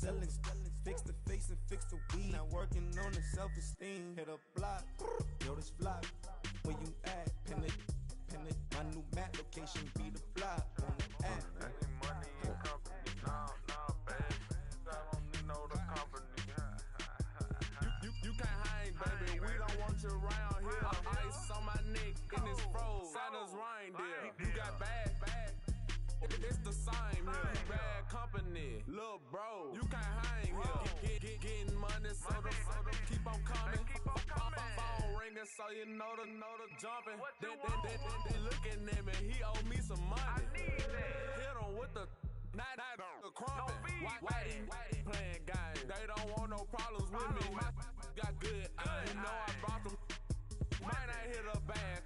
selling. Fix the face and fix the weed. Not working on the self-esteem. Hit a block, yo, this flop. Where you at? Pin it. My new map location be the flop on the app. Money and company, nah, baby. I don't need no the company. You can't hang, baby. We don't want you around here. Ice on my neck and it's froze. Santa's reindeer. You got bad. It's the same here. You bad company, little bro. You can't hang here. Getting money, so the keep on coming. Phone ringing, so you know the jumping. They looking at me. He owe me some money. Hit him with the not the crumping. Whitey playing games. They don't want no problems with me. My got good. I know I brought them. Might not hit a bad.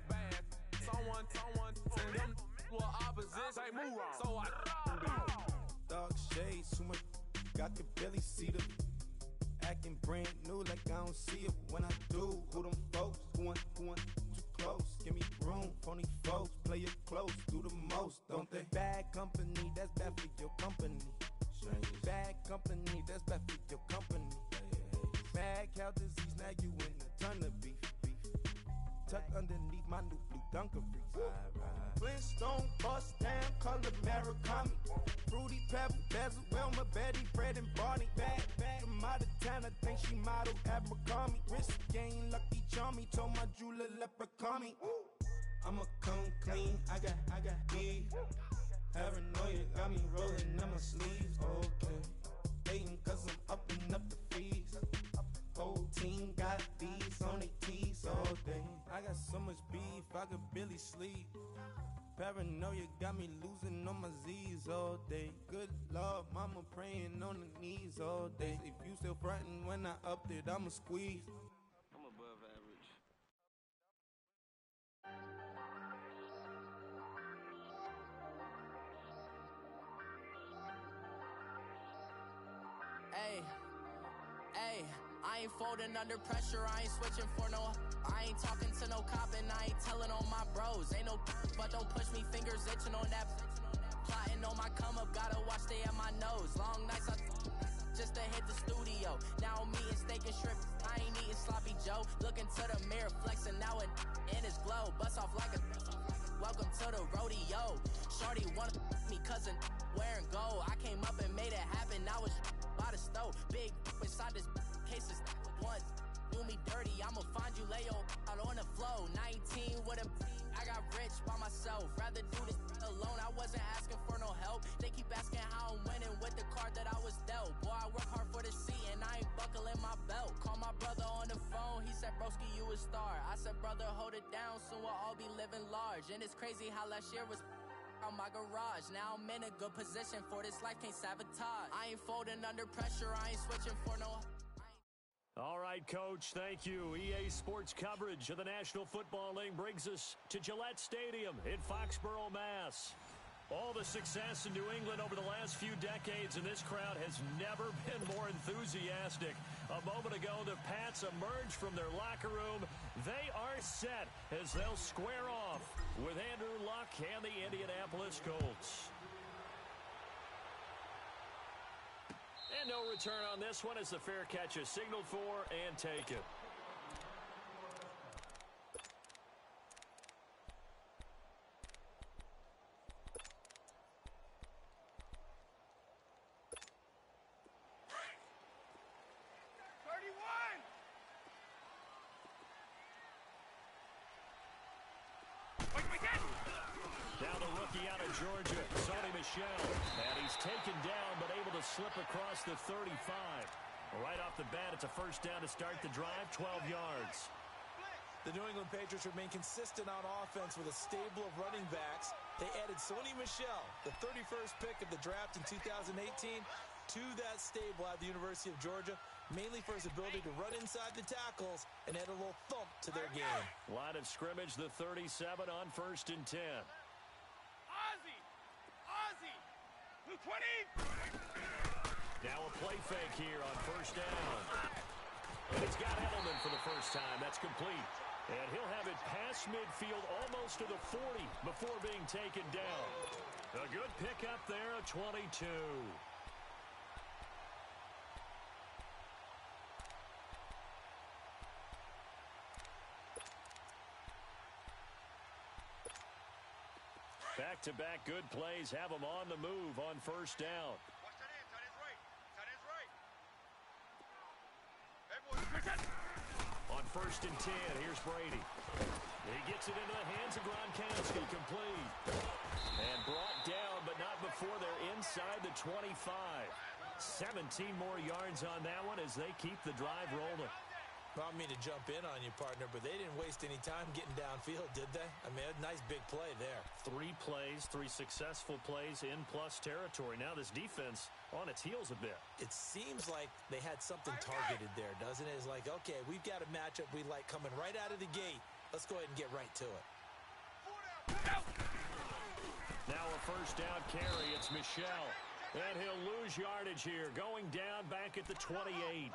Someone send them. Well, opposition, they move wrong, so I Dark shades, too much, I could barely see them. Acting brand new like I don't see it when I do. Who them folks, who want too close? Give me room, phony folks, play it close, do the most, don't they? Bad company, that's bad for your company. Bad company, that's bad for your company. Mad cow disease, now you in a ton of beef. Tuck underneath my new blue Dunkaroos. Flintstone bust down, color Murakami. Fruity Pebble, Bezel, Wilma, Betty, Fred and Barney. Bad from out of town, I think she model Abercrombie. Wrist game, lucky charmy, told my jeweler leprechaun me. I'ma come clean, I got beef. Paranoia got me rolling on my sleeves, okay. Hating cause I'm upping up the fees. Whole team got these on their tees all day. I got so much beef, I could barely sleep. Paranoia got me losing on my Z's all day. Good Lord, mama praying on the knees all day. If you still frontin' when I upped it, I'ma squeeze. I'm above average. Hey, I ain't folding under pressure, I ain't switching for no. I ain't talking to no cop and I ain't telling on my bros. Ain't no but don't push me, fingers itching on that. Plotting on my come up, gotta watch stay at my nose. Long nights just to hit the studio. Now I'm eating steak and shrimp, I ain't eating sloppy Joe. Looking to the mirror, flexing now and in his glow. Bust off like a welcome to the rodeo. Shorty wanna me cousin wearing gold. I came up and made it happen, now it's by the stove. Big inside this case is one. Do me dirty, I'ma find you, lay out on the floor. 19 with a I got rich by myself. Rather do this alone, I wasn't asking for no help. They keep asking how I'm winning with the card that I was dealt. Boy, I work hard for the seat and I ain't buckling my belt. Call my brother on the phone, he said, broski, you a star. I said, brother, hold it down, soon we'll all be living large. And it's crazy how last year was on my garage. Now I'm in a good position for this life, can't sabotage. I ain't folding under pressure, I ain't switching for no. All right, Coach, thank you. EA Sports coverage of the National Football League brings us to Gillette Stadium in Foxborough, Mass. All the success in New England over the last few decades, and this crowd has never been more enthusiastic. A moment ago, the Pats emerged from their locker room. They are set as they'll square off with Andrew Luck and the Indianapolis Colts. And no return on this one as the fair catch is signaled for and taken. Now the rookie out of Georgia, Sony Michel. And he's taken down but able to slip across the 35. Right off the bat, it's a first down to start the drive, 12 yards. The New England Patriots remain consistent on offense with a stable of running backs. They added Sony Michel, the 31st pick of the draft in 2018, to that stable at the University of Georgia, mainly for his ability to run inside the tackles and add a little thump to their game. Line of scrimmage, the 37 on 1st and 10. Ozzie, 20. Now a play fake here on first down. And it's got Edelman for the first time. That's complete. And he'll have it past midfield almost to the 40 before being taken down. A good pickup there, a 22. Back-to-back good plays have them on the move on first down. Watch tight end. Tight end's right. Tight end's right. Hey, boys. On 1st and 10, here's Brady. He gets it into the hands of Gronkowski, complete. And brought down, but not before they're inside the 25. 17 more yards on that one as they keep the drive rolling. I don't mean to jump in on you, partner, but they didn't waste any time getting downfield, did they? I mean, a nice big play there. 3 plays, 3 successful plays in plus territory. Now this defense on its heels a bit. It seems like they had something targeted there, doesn't it? It's like, okay, we've got a matchup we like coming right out of the gate. Let's go ahead and get right to it. Now a first down carry. It's Michel. And he'll lose yardage here, going down back at the 28.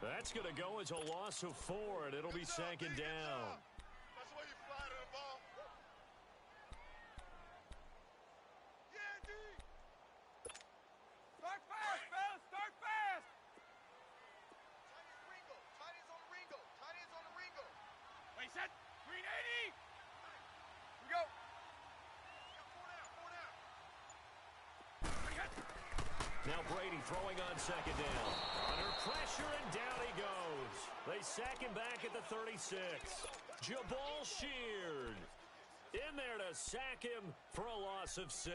That's going to go as a loss of 4, and it'll be 2nd down. That's the way you fly to the ball. Yeah, D. Start fast, fellas. Start fast. Tight end's Ringo. Tight end's on the Ringo. Tight end's on the Ringo. Wait, set. 380. Here we go. Now Brady throwing on 2nd down. Under pressure, and down he goes. They sack him back at the 36. Jabal Sheard in there to sack him for a loss of 6.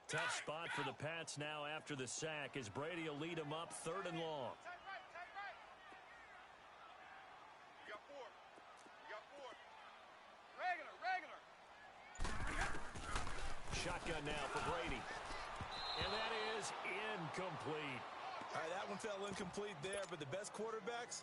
Tough spot for the Pats now after the sack as Brady will lead them up 3rd and long. Tight right. You got 4. You got 4. Regular. Shotgun now for Brady. And that is incomplete. All right, that one fell incomplete there, but the best quarterbacks,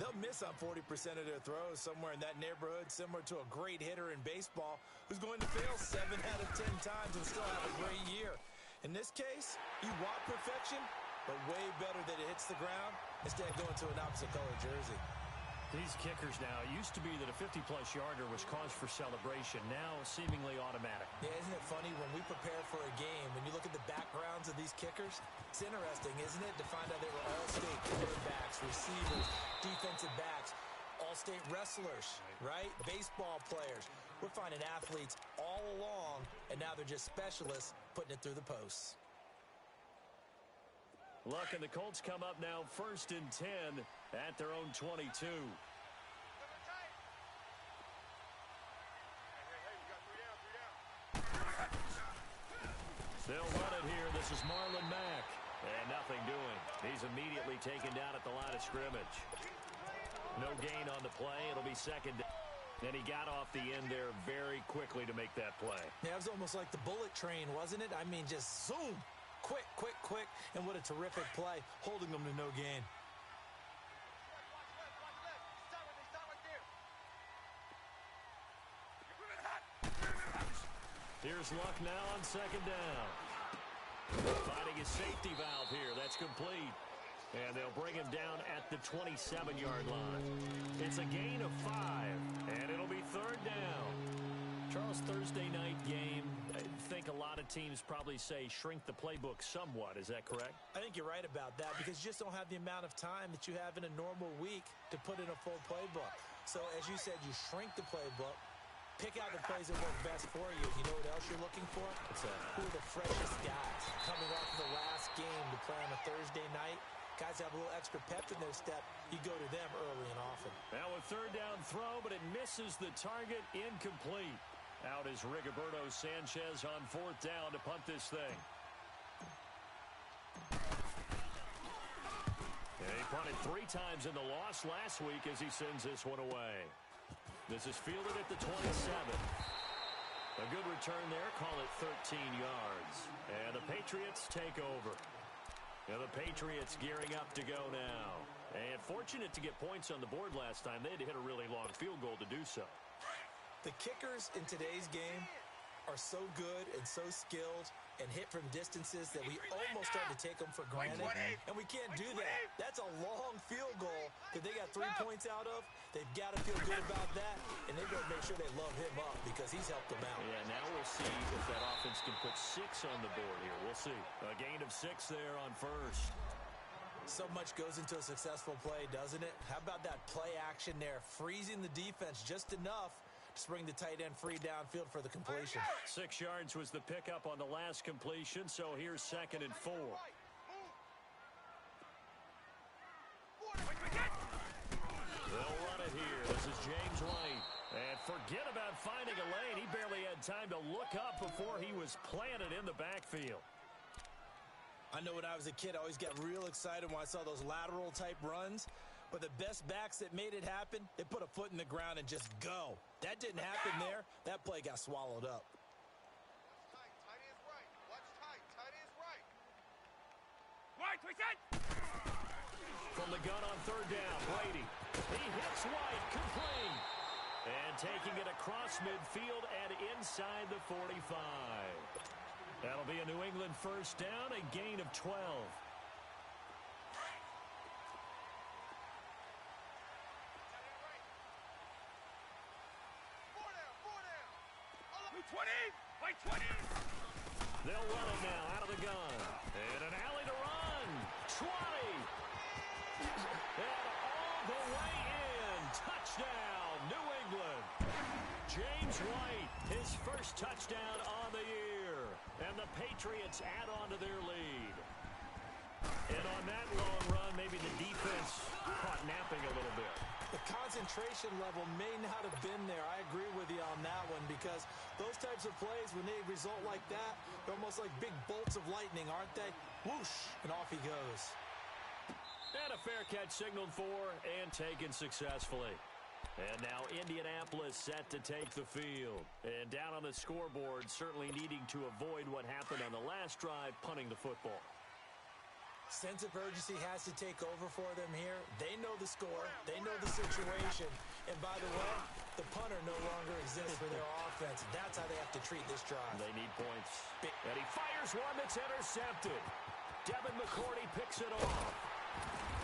they'll miss on 40% of their throws, somewhere in that neighborhood, similar to a great hitter in baseball who's going to fail 7 out of 10 times and still have a great year. In this case, you want perfection, but way better that it hits the ground instead of going to an opposite color jersey. These kickers now, it used to be that a 50-plus yarder was cause for celebration, now seemingly automatic. Yeah, isn't it funny when we prepare for a game, when you look at the backgrounds of these kickers, it's interesting, isn't it, to find out they were all-state quarterbacks, receivers, defensive backs, all-state wrestlers, right? Baseball players. We're finding athletes all along, and now they're just specialists putting it through the posts. Luck, and the Colts come up now 1st and 10 at their own 22. They'll run it here. This is Marlon Mack. And nothing doing. He's immediately taken down at the line of scrimmage. No gain on the play. It'll be 2nd down. And he got off the end there very quickly to make that play. Yeah, it was almost like the bullet train, wasn't it? I mean, just zoom. Quick. And what a terrific play, holding them to no gain. Here's Luck now on 2nd down. Finding his safety valve here. That's complete. And they'll bring him down at the 27-yard line. It's a gain of 5, and it'll be 3rd down. Charles, Thursday night game, I think a lot of teams probably say shrink the playbook somewhat. Is that correct? I think you're right about that because you just don't have the amount of time that you have in a normal week to put in a full playbook. So, as you said, you shrink the playbook, pick out the plays that work best for you. You know what else you're looking for? What's that? Who are the freshest guys coming off of the last game to play on a Thursday night? Guys have a little extra pep in their step. You go to them early and often. Now a 3rd down throw, but it misses the target. Incomplete. Out is Rigoberto Sanchez on 4th down to punt this thing. And he punted 3 times in the loss last week as he sends this one away. This is fielded at the 27. A good return there. Call it 13 yards. And the Patriots take over. And the Patriots gearing up to go now. And fortunate to get points on the board last time. They had to hit a really long field goal to do so. The kickers in today's game are so good and so skilled and hit from distances that we almost start to take them for granted. And we can't do that. That's a long field goal that they got 3 points out of. They've got to feel good about that, and they've got to make sure they love him up because he's helped them out. Yeah, now we'll see if that offense can put 6 on the board here. We'll see. A gain of 6 there on 1st. So much goes into a successful play, doesn't it? How about that play action there, freezing the defense just enough Just bring the tight end free downfield for the completion. 6 yards was the pickup on the last completion, so here's 2nd and 4. They'll run it here. This is James White. And forget about finding a lane. He barely had time to look up before he was planted in the backfield. I know when I was a kid, I always got real excited when I saw those lateral-type runs. But the best backs that made it happen, they put a foot in the ground and just go. That didn't happen there. That play got swallowed up. Tight end's right. Watch tight. Tight end's right. White, reset. From the gun on 3rd down, Brady. He hits White, complete. And taking it across midfield and inside the 45. That'll be a New England first down, a gain of 12. White 20. They'll run it now out of the gun. And an alley to run. 20. And all the way in. Touchdown, New England. James White, his first touchdown on the year. And the Patriots add on to their lead. And on that long run, maybe the defense caught napping a little bit. The concentration level may not have been there. I agree with you on that one because those types of plays, when they result like that, they're almost like big bolts of lightning, aren't they? Whoosh, and off he goes. And a fair catch signaled for and taken successfully. And now Indianapolis set to take the field. And down on the scoreboard, certainly needing to avoid what happened on the last drive, punting the football. Sense of urgency has to take over for them here. They know the score. They know the situation. And by the way, the punter no longer exists for their offense. That's how they have to treat this drive. They need points. And he fires one that's intercepted. Devin McCourty picks it off.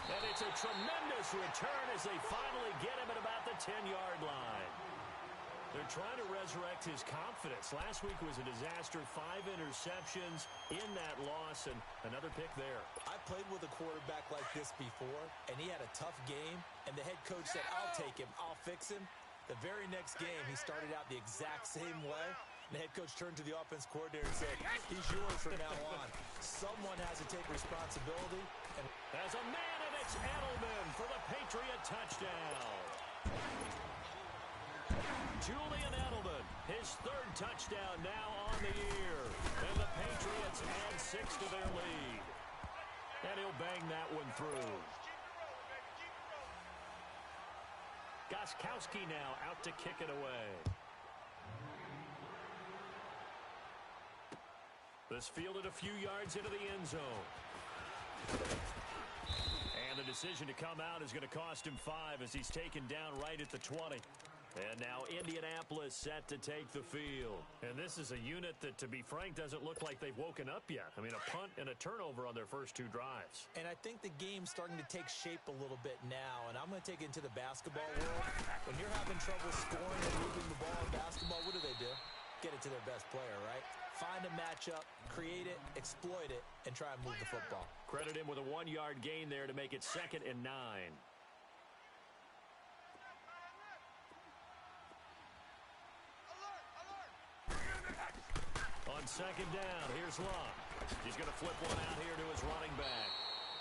And it's a tremendous return as they finally get him at about the 10-yard line. They're trying to resurrect his confidence. Last week was a disaster. 5 interceptions in that loss, and another pick there. I played with a quarterback like this before, and he had a tough game, and the head coach said, I'll take him, I'll fix him. The very next game, he started out the exact same way. The head coach turned to the offense coordinator and said, he's yours from now on. Someone has to take responsibility. And as a man, and it's Edelman for the Patriot touchdown. Julian Edelman, his 3rd touchdown now on the year. And the Patriots add 6 to their lead. And he'll bang that one through. Gostkowski now out to kick it away. This fielded a few yards into the end zone. And the decision to come out is going to cost him 5 as he's taken down right at the 20. And now Indianapolis set to take the field. And this is a unit that, to be frank, doesn't look like they've woken up yet. I mean, a punt and a turnover on their first 2 drives. And I think the game's starting to take shape a little bit now. And I'm going to take it into the basketball world. When you're having trouble scoring and moving the ball in basketball, what do? Get it to their best player, right? Find a matchup, create it, exploit it, and try and move the football. Credit him with a 1-yard gain there to make it 2nd and 9. On 2nd down, here's Luck. He's going to flip one out here to his running back.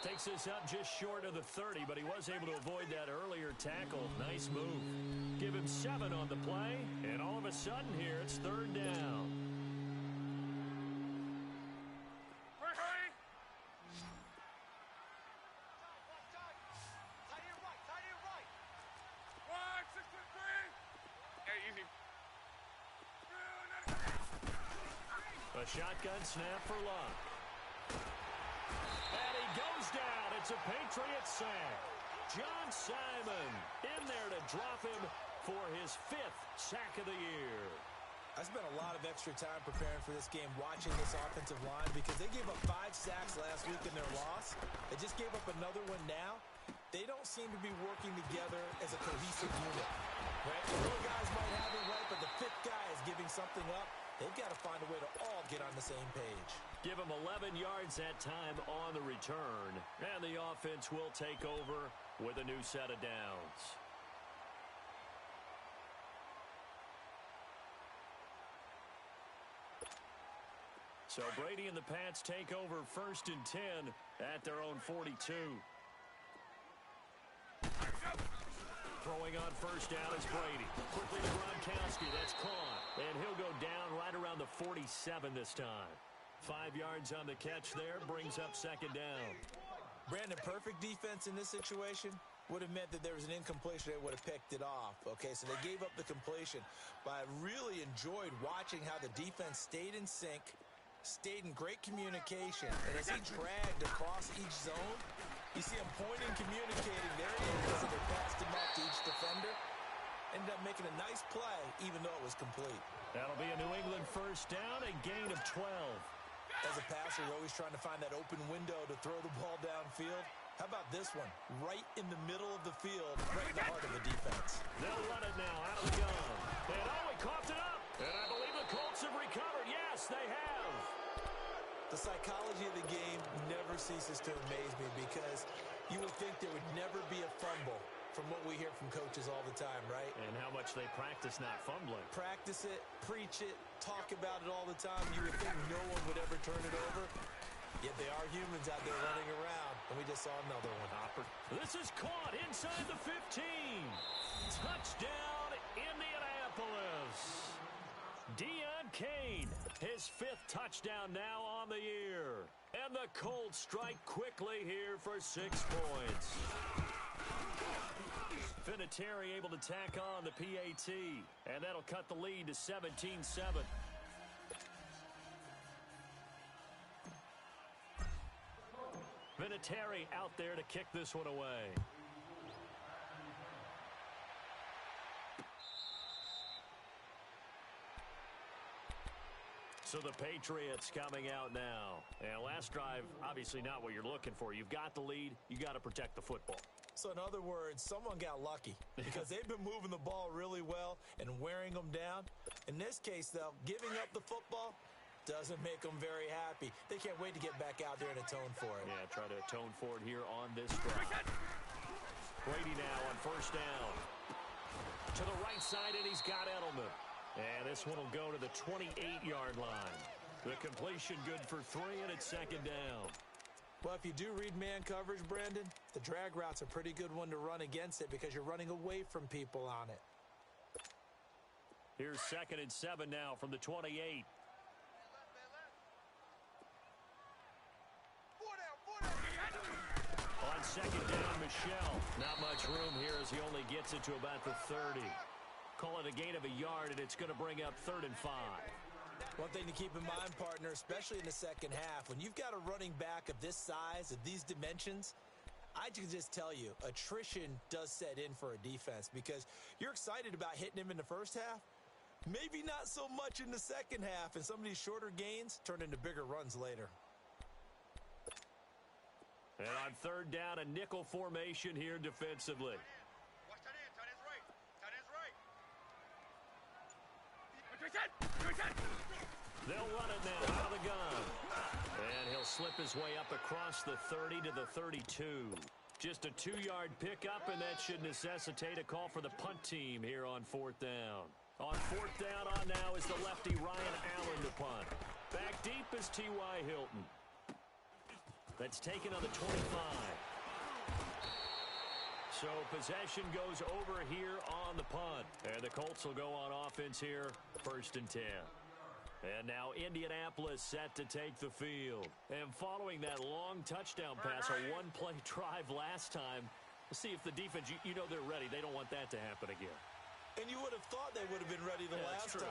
Takes this up just short of the 30, but he was able to avoid that earlier tackle. Nice move. Give him 7 on the play, and all of a sudden here, it's 3rd down. Hurry! One, 6-3. Hey, easy. A shotgun snap for Luck. And he goes down. It's a Patriot sack. John Simon in there to drop him for his 5th sack of the year. I spent a lot of extra time preparing for this game, watching this offensive line, because they gave up 5 sacks last week in their loss. They just gave up another one now. They don't seem to be working together as a cohesive unit. Right? The little guys might have it right, but the 5th guy is giving something up. They've got to find a way to all get on the same page. Give him 11 yards that time on the return. And the offense will take over with a new set of downs. So Brady and the Pats take over 1st and 10 at their own 42. Throwing on 1st down is Brady. Quickly to Gronkowski. That's caught. And he'll go down right around the 47 this time. 5 yards on the catch there. Brings up 2nd down. Brandon, perfect defense in this situation would have meant that there was an incompletion. They would have picked it off. Okay, so they gave up the completion. But I really enjoyed watching how the defense stayed in sync, stayed in great communication. And as he dragged across each zone, you see him pointing, communicating. There he is, and they passed him off to each defender. Ended up making a nice play, even though it was complete. That'll be a New England 1st down, a gain of 12. As a passer, you're always trying to find that open window to throw the ball downfield. How about this one? Right in the middle of the field, right in the heart of the defense. They'll run it now out of the gun. And he coughed it up. And I believe the Colts have recovered. Yes, they have. The psychology of the game never ceases to amaze me because you would think there would never be a fumble from what we hear from coaches all the time, right? And how much they practice not fumbling. Practice it, preach it, talk about it all the time. You would think no one would ever turn it over. Yet they are humans out there running around, and we just saw another one. This is caught inside the 15. Touchdown, Indianapolis. Deion Kane, his 5th touchdown now on the year. And the Colts strike quickly here for 6 points. Vinatieri able to tack on the PAT, and that'll cut the lead to 17-7. Vinatieri out there to kick this one away. So the Patriots coming out now. And last drive, obviously not what you're looking for. You've got the lead. You got to protect the football. So in other words, someone got lucky because they've been moving the ball really well and wearing them down. In this case, though, giving up the football doesn't make them very happy. They can't wait to get back out there and atone for it. Yeah, try to atone for it here on this drive. Brady now on 1st down. To the right side, and he's got Edelman. And this one will go to the 28-yard line. The completion good for 3, and it's 2nd down. Well, if you do read man coverage, Brandon, the drag route's a pretty good one to run against it because you're running away from people on it. Here's 2nd and 7 now from the 28. On 2nd down, Michelle. Not much room here as he only gets it to about the 30. Call it a gain of a yard, and it's going to bring up 3rd and 5. One thing to keep in mind, partner, especially in the second half, when you've got a running back of this size, of these dimensions, I can just tell you, attrition does set in for a defense because you're excited about hitting him in the first half. Maybe not so much in the second half, and some of these shorter gains turn into bigger runs later. And on 3rd down, a nickel formation here defensively. Watch that in. Tight end's right. Tight end's right. They'll run it now out of the gun. And he'll slip his way up across the 30 to the 32. Just a 2-yard pickup, and that should necessitate a call for the punt team here on 4th down. On 4th down on now is the lefty Ryan Allen to punt. Back deep is T.Y. Hilton. That's taken on the 25. So possession goes over here on the punt. And the Colts will go on offense here, 1st and 10. And now Indianapolis set to take the field. And following that long touchdown pass, a one-play drive last time, we'll see if the defense, you know they're ready. They don't want that to happen again. And you would have thought they would have been ready the last time.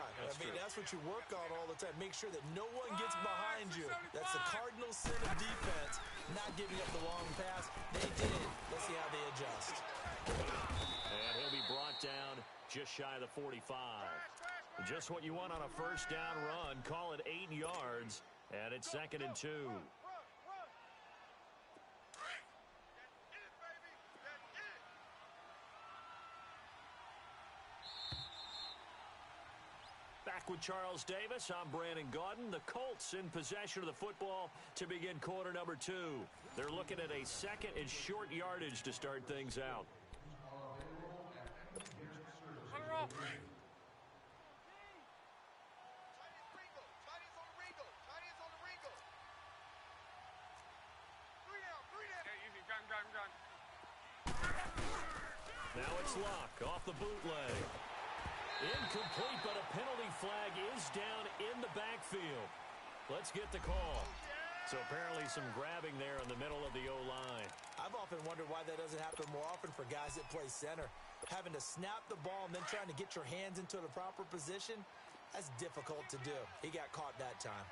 That's what you work on all the time. Make sure that no one gets behind you. That's the cardinal sin of defense, not giving up the long pass. They did. Let's see how they adjust. And he'll be brought down just shy of the 45. Just what you want on a 1st down run. Call it 8 yards, and it's 2nd and 2. Back with Charles Davis, I'm Brandon Gaudin. The Colts in possession of the football to begin quarter number 2. They're looking at a 2nd and short yardage to start things out. Now it's Luck off the bootleg. Incomplete, but a penalty flag is down in the backfield. Let's get the call. So apparently some grabbing there in the middle of the O-line. I've often wondered why that doesn't happen more often for guys that play center. Having to snap the ball and then trying to get your hands into the proper position, that's difficult to do. He got caught that time.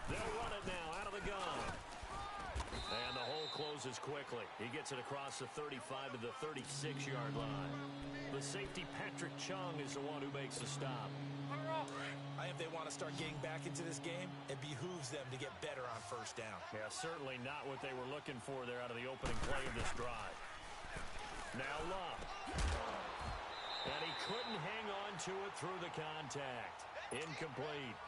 They'll run it now out of the gun. And the hole closes quickly. He gets it across the 35 to the 36-yard line. The safety, Patrick Chung, is the one who makes the stop. I think if they want to start getting back into this game, it behooves them to get better on first down. Yeah, certainly not what they were looking for there out of the opening play of this drive. Now Love. And he couldn't hang on to it through the contact. Incomplete.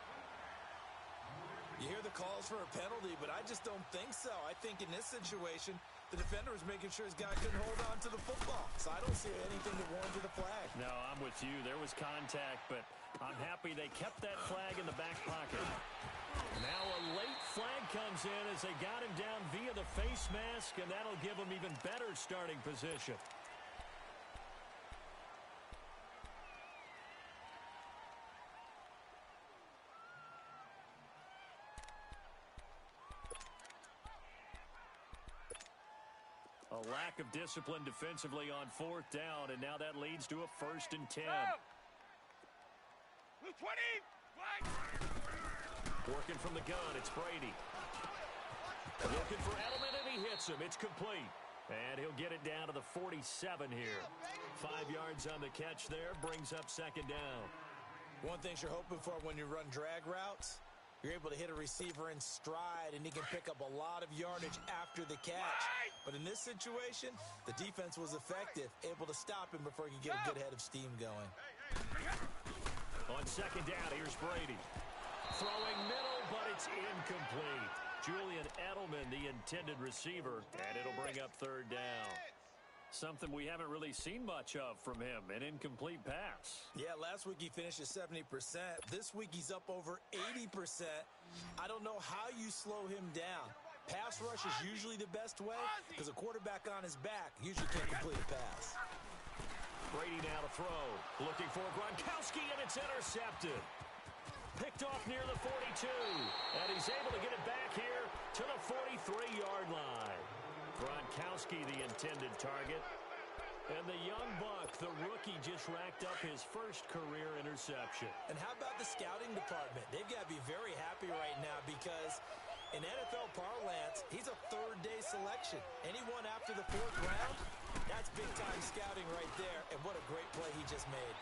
You hear the calls for a penalty, but I just don't think so. I think in this situation, the defender is making sure his guy couldn't hold on to the football. So I don't see anything that warranted a flag. No, I'm with you. There was contact, but I'm happy they kept that flag in the back pocket. Now a late flag comes in as they got him down via the face mask, and that'll give him even better starting position. A lack of discipline defensively on fourth down, and now that leads to a 1st and 10. 20! Working from the gun, it's Brady. Looking for Edelman, and he hits him. It's complete. And he'll get it down to the 47 here. 5 yards on the catch there, brings up 2nd down. One thing you're hoping for when you run drag routes, you're able to hit a receiver in stride, and he can pick up a lot of yardage after the catch. But in this situation, the defense was effective, able to stop him before he could get a good head of steam going. On 2nd down, here's Brady. Throwing middle, but it's incomplete. Julian Edelman, the intended receiver, and it'll bring up 3rd down. Something we haven't really seen much of from him, an incomplete pass. Yeah, last week he finished at 70%. This week he's up over 80%. I don't know how you slow him down. Pass rush is usually the best way because a quarterback on his back usually can't complete a pass. Brady now to throw. Looking for Gronkowski, and it's intercepted. Picked off near the 42. And he's able to get it back here to the 43-yard line. Gronkowski, the intended target. And the young buck, the rookie, just racked up his first career interception. And how about the scouting department? They've got to be very happy right now because in NFL parlance, he's a 3rd-day selection. Anyone after the 4th round, that's big-time scouting right there. And what a great play he just made.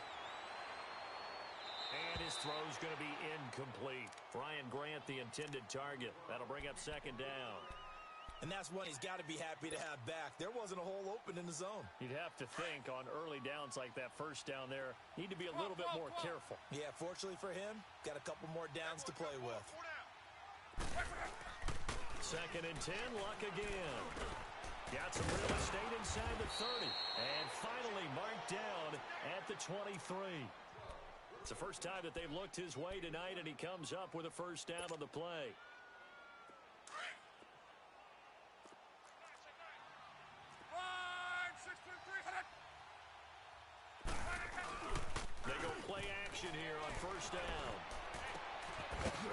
And his throw's going to be incomplete. Brian Grant, the intended target. That'll bring up 2nd down. And that's one he's got to be happy to have back. There wasn't a hole open in the zone. You'd have to think on early downs like that 1st down there, need to be a little bit more careful. Yeah, fortunately for him, got a couple more downs to play with. 2nd and 10, Luck again. Got some real estate inside the 30. And finally marked down at the 23. It's the first time that they've looked his way tonight, and he comes up with a 1st down on the play. They go play action here on 1st down.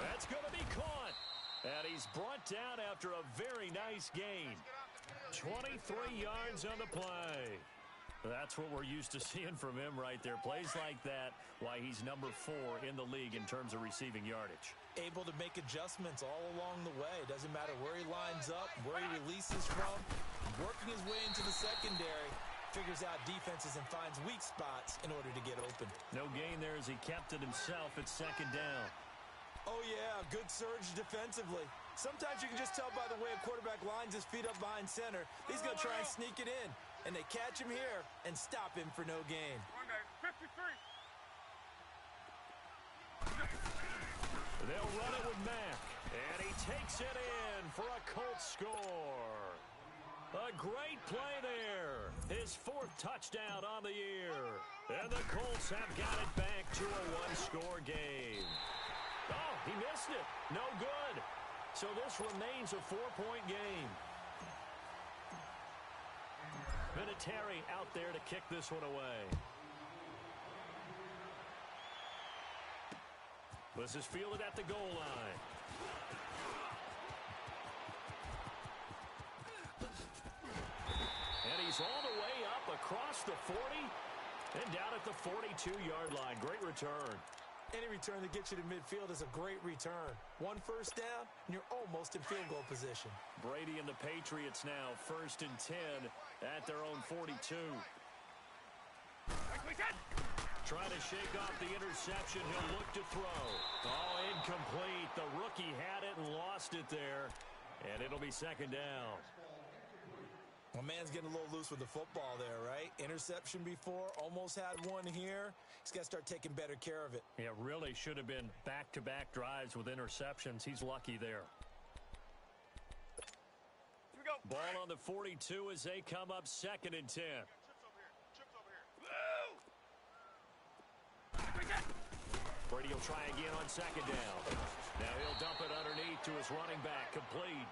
That's going to be caught. And he's brought down after a very nice gain. 23 yards on the play. That's what we're used to seeing from him right there. Plays like that, why he's number 4 in the league in terms of receiving yardage. Able to make adjustments all along the way. Doesn't matter where he lines up, where he releases from. Working his way into the secondary. Figures out defenses and finds weak spots in order to get open. No gain there as he kept it himself at 2nd down. Oh, yeah, good surge defensively. Sometimes you can just tell by the way a quarterback lines his feet up behind center. He's going to try and sneak it in. And they catch him here and stop him for no gain. 53. They'll run it with Mack. And he takes it in for a Colts score. A great play there. His 4th touchdown on the year. And the Colts have got it back to a 1-score game. Oh, he missed it. No good. So this remains a 4-point game. Vinatieri out there to kick this one away. This is fielded at the goal line. And he's all the way up across the 40 and down at the 42-yard line. Great return. Any return that gets you to midfield is a great return. One first down, and you're almost in field goal position. Brady and the Patriots now 1st and 10 at their own 42. Trying to shake off the interception. He'll look to throw. Oh, incomplete. The rookie had it and lost it there. And it'll be 2nd down. My man's getting a little loose with the football there, right? Interception before, almost had one here. He's got to start taking better care of it. Yeah, really should have been back-to-back drives with interceptions. He's lucky there. Here we go. Ball on the 42 as they come up 2nd and 10. Chips over here. Chips over here. Brady will try again on 2nd down. Now he'll dump it underneath to his running back, complete.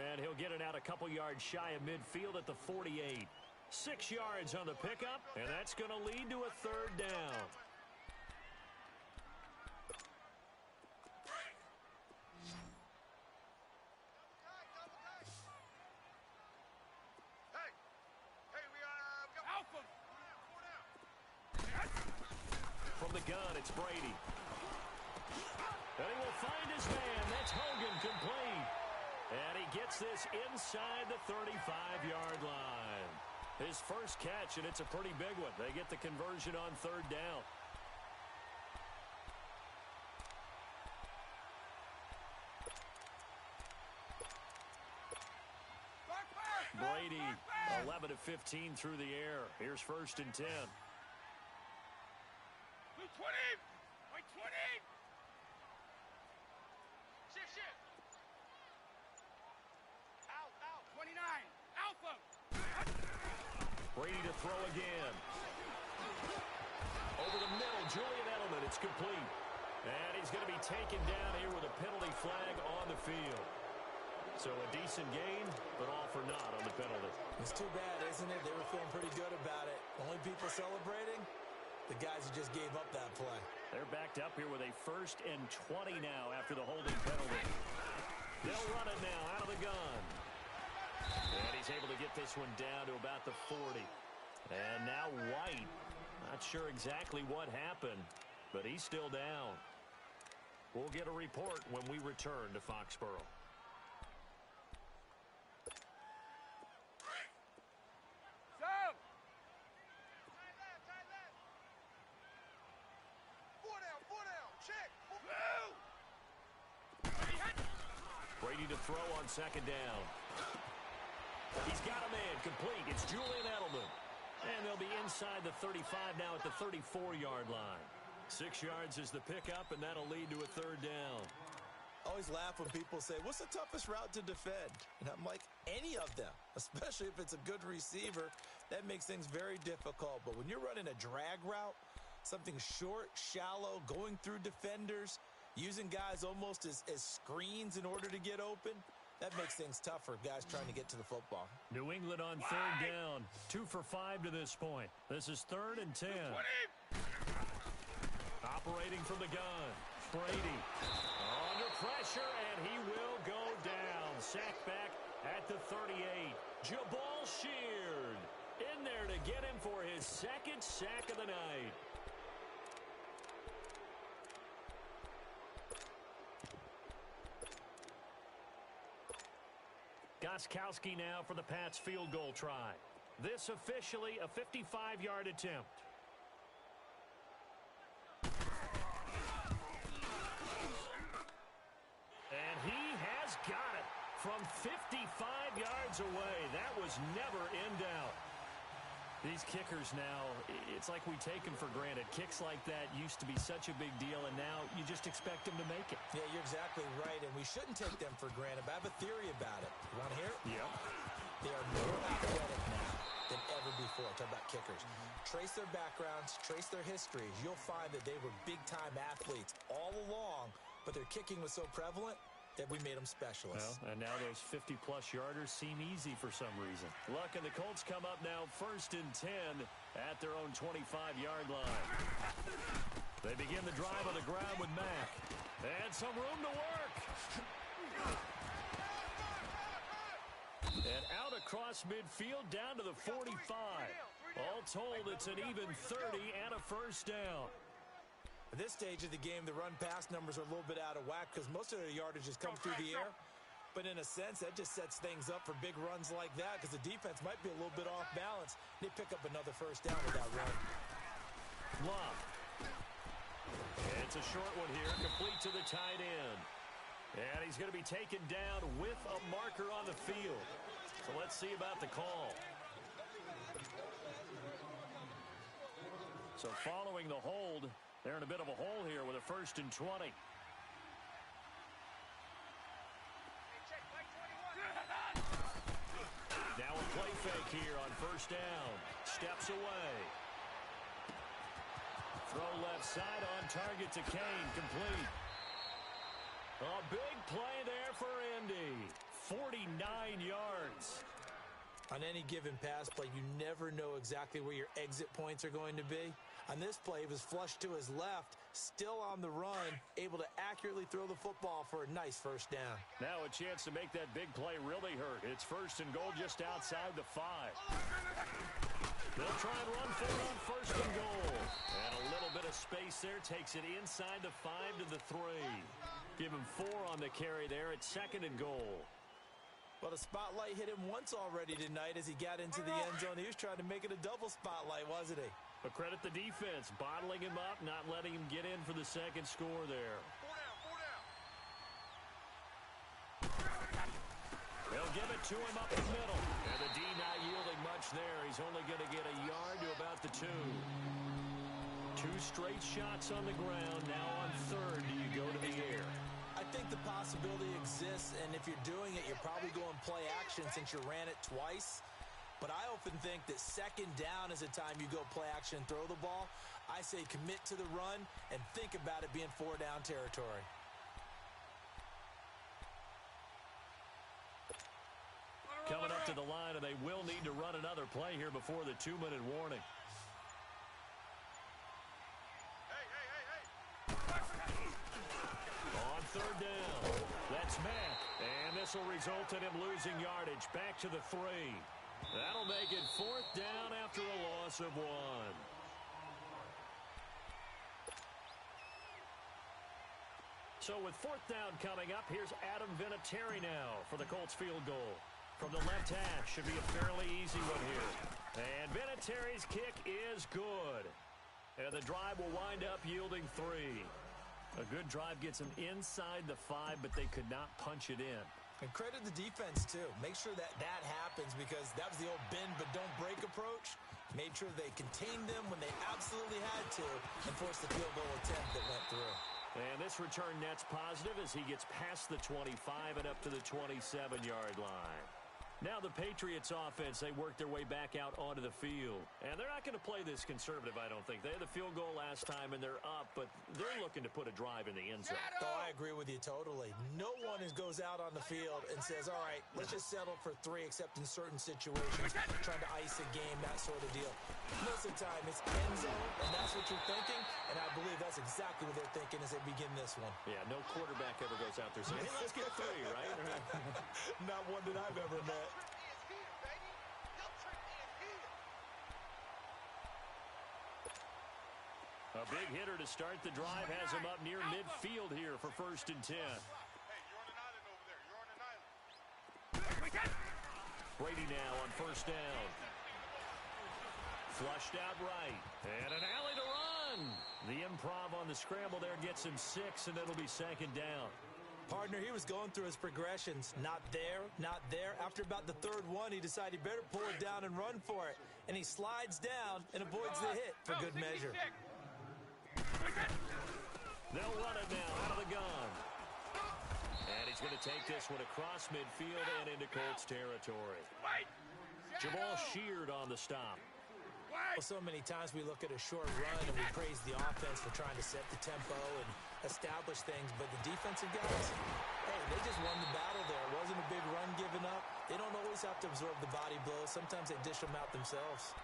And he'll get it out a couple yards shy of midfield at the 48. 6 yards on the pickup, and that's going to lead to a 3rd down. Hey, we got Alpha. From the gun, it's Brady. And he will find his man. That's Hogan, complete. And he gets this inside the 35-yard line. His first catch, and it's a pretty big one. They get the conversion on 3rd down. Brady, 11 of 15 through the air. Here's 1st and 10. 20. Wait, 20. Shift. Out. 29. Alpha. Brady to throw again. Over the middle, Julian Edelman. It's complete. And he's going to be taken down here with a penalty flag on the field. So a decent gain, but all for naught on the penalty. It's too bad, isn't it? They were feeling pretty good about it. Only people celebrating, the guys who just gave up that play. They're backed up here with a 1st and 20 now after the holding penalty. They'll run it now out of the gun. And he's able to get this one down to about the 40. And now White, not sure exactly what happened, but he's still down. We'll get a report when we return to Foxborough. Brady to throw on 2nd down. He's got a man complete. It's Julian Edelman. And they'll be inside the 35 now at the 34-yard line. 6 yards is the pickup, and that'll lead to a 3rd down. I always laugh when people say, what's the toughest route to defend? And I'm like, any of them, especially if it's a good receiver. That makes things very difficult. But when you're running a drag route, something short, shallow, going through defenders, using guys almost as screens in order to get open, that makes things tougher, guys trying to get to the football. New England on 3rd down. 2 for 5 to this point. This is 3rd and 10. 20. Operating from the gun. Brady under pressure, and he will go down. Sacked back at the 38. Jabal Sheard in there to get him for his 2nd sack of the night. Gostkowski now for the Pats field goal try. This officially a 55-yard attempt. And he has got it from 55 yards away. That was never in doubt. These kickers now, it's like we take them for granted. Kicks like that used to be such a big deal, and now you just expect them to make it. Yeah, you're exactly right, and we shouldn't take them for granted, but I have a theory about it. You want to hear it? Yep. They are more athletic now than ever before. Talk about kickers. Trace their backgrounds, trace their histories. You'll find that they were big-time athletes all along, but their kicking was so prevalent, that we made them specialists. Well, and now those 50-plus yarders seem easy for some reason. Luck, and the Colts come up now 1st and 10 at their own 25-yard line. They begin the drive on the ground with Mack. And some room to work. And out across midfield down to the 45. All told, it's an even 30 and a first down. At this stage of the game, the run-pass numbers are a little bit out of whack because most of their yardage has come through the air. But in a sense, that just sets things up for big runs like that because the defense might be a little bit off balance. They pick up another first down with that run. Love. It's a short one here, complete to the tight end. And he's going to be taken down with a marker on the field. So let's see about the call. So following the hold, they're in a bit of a hole here with a 1st and 20. Now a play fake here on 1st down. Steps away. Throw left side on target to Kane. Complete. A big play there for Indy. 49 yards. On any given pass play, you never know exactly where your exit points are going to be. On this play, he was flushed to his left, still on the run, able to accurately throw the football for a nice first down. Now a chance to make that big play really hurt. It's 1st and goal just outside the 5. They'll try and run for it on 1st and goal. And a little bit of space there takes it inside the 5 to the 3. Give him 4 on the carry there at 2nd and goal. Well, the spotlight hit him once already tonight as he got into the end zone. He was trying to make it a double spotlight, wasn't he? But credit the defense, bottling him up, not letting him get in for the second score there. 4 down. They'll give it to him up the middle. And the D not yielding much there. He's only going to get a yard to about the 2. 2 straight shots on the ground. Now on 3rd, do you go to the air? I think the possibility exists, and if you're doing it, you're probably going play action since you ran it twice. But I often think that 2nd down is a time you go play action and throw the ball. I say commit to the run and think about it being 4 down territory. Coming up to the line, and they will need to run another play here before the 2-minute warning. On 3rd down, that's Mack. And this will result in him losing yardage. Back to the 3. That'll make it 4th down after a loss of 1. So with 4th down coming up, here's Adam Vinatieri now for the Colts field goal. From the left hash, should be a fairly easy one here. And Vinatieri's kick is good. And the drive will wind up yielding 3. A good drive gets them inside the 5, but they could not punch it in. And credit the defense, too. Make sure that happens because that was the old bend but don't break approach. Made sure they contained them when they absolutely had to and forced the field goal attempt that went through. And this return net's positive as he gets past the 25 and up to the 27-yard line. Now the Patriots offense, they work their way back out onto the field. And they're not going to play this conservative, I don't think. They had the field goal last time, and they're up, but they're looking to put a drive in the end zone. Oh, I agree with you totally. No one goes out on the field and says, all right, let's just settle for 3, except in certain situations, trying to ice a game, that sort of deal. Most of the time, it's end zone, and that's what you're thinking, and I believe that's exactly what they're thinking as they begin this one. Yeah, no quarterback ever goes out there saying, hey, let's get 3, right? Not one that I've ever met. A big hitter to start the drive has him up near midfield here for 1st and 10. Hey, you're on an island over there. You're on an island. Brady now on 1st down. Flushed out right. And an alley to run. The improv on the scramble there gets him 6, and it'll be 2nd down. Partner, he was going through his progressions. Not there, not there. After about the 3rd one, he decided he better pull it down and run for it. And he slides down and avoids the hit for good measure. They'll run it now out of the gun. And he's going to take this one across midfield and into Colts territory. Jamal Sheard on the stop. Well, so many times we look at a short run and we praise the offense. offense for trying to set the tempo and establish things, but the defensive guys, hey, they just won the battle there. It wasn't a big run given up. They don't always have to absorb the body blows. Sometimes they dish them out themselves.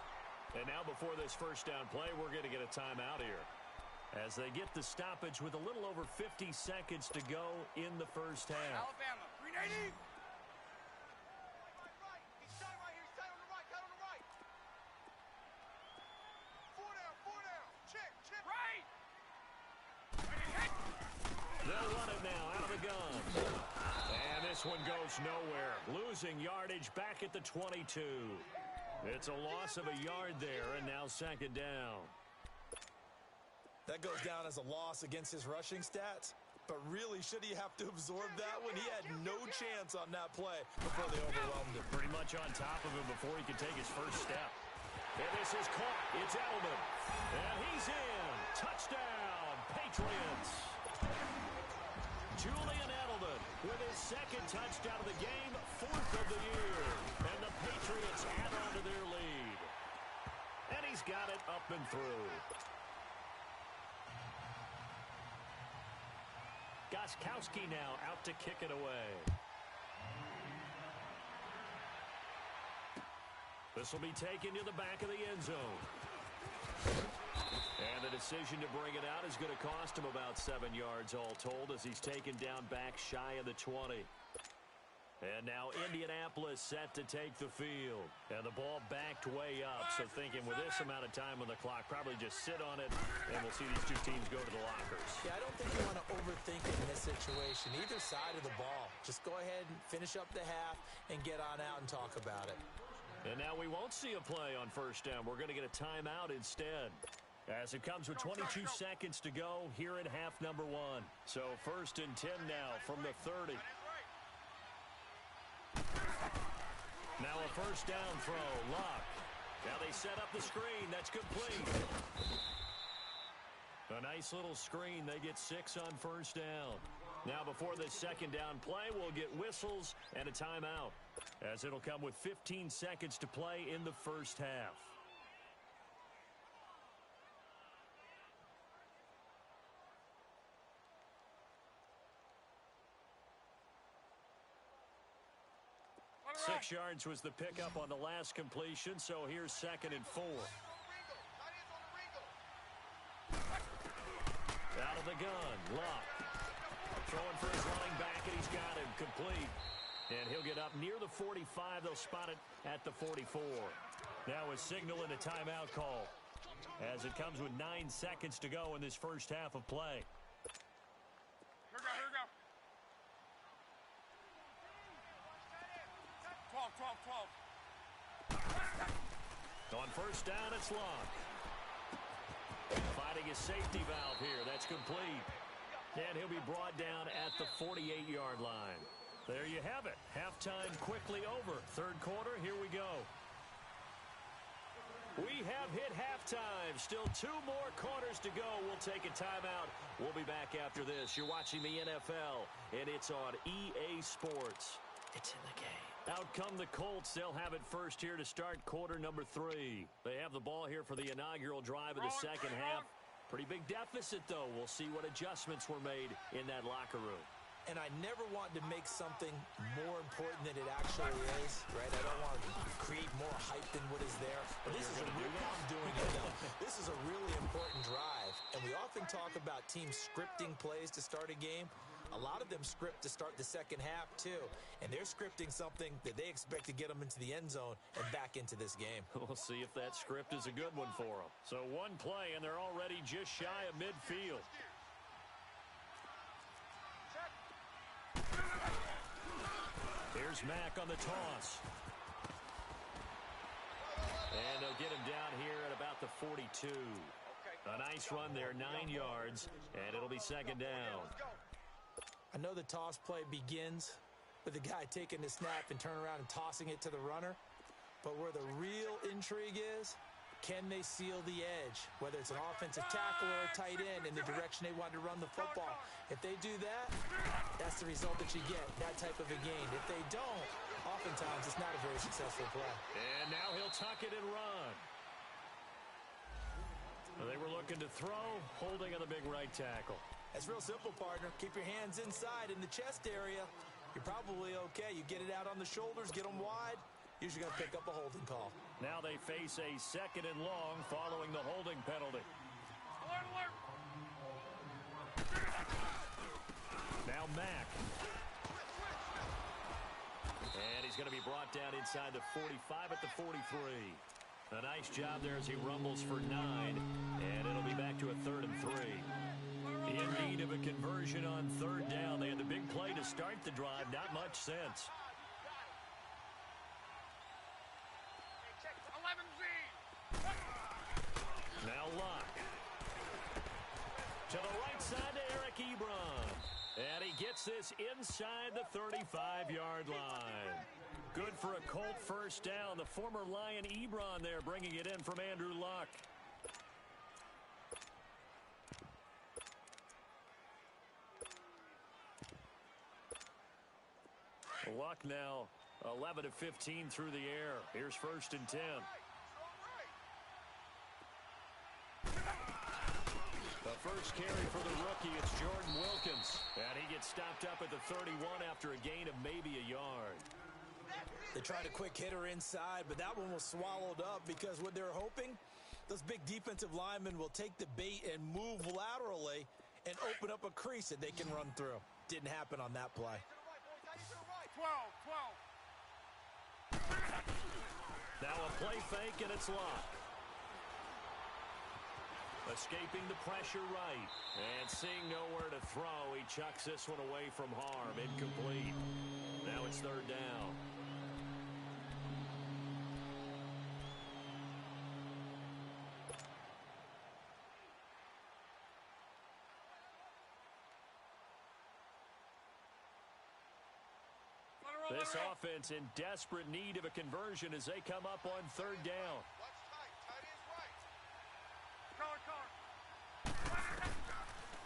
And now before this first down play, we're going to get a timeout here, as they get the stoppage with a little over 50 seconds to go in the first half. Alabama, 380. They'll run it now out of the guns. And this one goes nowhere. Losing yardage back at the 22. It's a loss of a yard there, and now second down. That goes down as a loss against his rushing stats. But really, should he have to absorb that one? He had no chance on that play before they overwhelmed him. Pretty much on top of him before he could take his first step. And this is caught. It's Edelman. And he's in. Touchdown, Patriots. Julian Edelman with his second touchdown of the game, 4th of the year. And the Patriots add on to their lead. And he's got it up and through. Gostkowski now out to kick it away. This will be taken to the back of the end zone. And the decision to bring it out is going to cost him about 7 yards all told, as he's taken down back shy of the 20. And now Indianapolis set to take the field. And the ball backed way up, so thinking with this amount of time on the clock, probably just sit on it, and we'll see these two teams go to the lockers. Yeah, I don't think you want to overthink it in this situation. Either side of the ball. Just go ahead and finish up the half and get on out and talk about it. And now we won't see a play on first down. We're going to get a timeout instead, as it comes with 22 seconds to go here in half number 1. So 1st and 10 now from the 30. Now a first down throw. Luck. Now they set up the screen. That's complete. A nice little screen. They get 6 on first down. Now before this second down play, we'll get whistles and a timeout, as it'll come with 15 seconds to play in the first half. Right. 6 yards was the pickup on the last completion, so here's 2nd and 4. Out of the gun, Luck. Throwing for his running back, and he's got him complete. And he'll get up near the 45. They'll spot it at the 44. Now a signal and a timeout call, as it comes with 9 seconds to go in this first half of play. Here we go. 12. On first down, it's Luck. Finding his safety valve here. That's complete. And he'll be brought down at the 48-yard line. There you have it. Halftime quickly over. Third quarter, here we go. We have hit halftime. Still 2 more quarters to go. We'll take a timeout. We'll be back after this. You're watching the NFL, and it's on EA Sports. It's in the game. Out come the Colts. They'll have it first here to start quarter number 3. They have the ball here for the inaugural drive of the second half. Pretty big deficit, though. We'll see what adjustments were made in that locker room. And I never want to make something more important than it actually is, right? I don't want to create more hype than what is there. But this is a real, I'm doing it now. This is a really important drive. And we often talk about teams scripting plays to start a game. A lot of them script to start the second half, too. And they're scripting something that they expect to get them into the end zone and back into this game. We'll see if that script is a good one for them. So 1 play, and they're already just shy of midfield. Here's Mack on the toss. And they'll get him down here at about the 42. A nice run there, 9 yards, and it'll be second down. I know the toss play begins with the guy taking the snap and turning around and tossing it to the runner. But where the real intrigue is, can they seal the edge? Whether it's an offensive tackle or a tight end in the direction they want to run the football. If they do that, that's the result that you get, that type of a gain. If they don't, oftentimes it's not a very successful play. And now he'll tuck it and run. They were looking to throw, holding on the big right tackle. It's real simple, partner. Keep your hands inside in the chest area. You're probably okay. You get it out on the shoulders, get them wide. Usually going to pick up a holding call. Now they face a 2nd and long following the holding penalty. Alert, alert! Now Mack. And he's going to be brought down inside the 45 at the 43. A nice job there as he rumbles for 9. And it'll be back to a 3rd and 3. In need of a conversion on 3rd down. They had the big play to start the drive. Not much sense. 11Z! Now Locke. To the right side to Eric Ebron. And he gets this inside the 35-yard line. Good for a Colt first down. The former Lion Ebron there bringing it in from Andrew Luck. Luck now 11 of 15 through the air. Here's 1st and 10. The first carry for the rookie, it's Jordan Wilkins. And he gets stopped up at the 31 after a gain of maybe a yard. They tried a quick hitter inside, but that one was swallowed up because what they're hoping, those big defensive linemen will take the bait and move laterally and open up a crease that they can run through. Didn't happen on that play. 12. Now a play fake, and it's Locke. Escaping the pressure right. And seeing nowhere to throw, he chucks this one away from harm. Incomplete. Now it's 3rd down. This offense in desperate need of a conversion as they come up on 3rd down.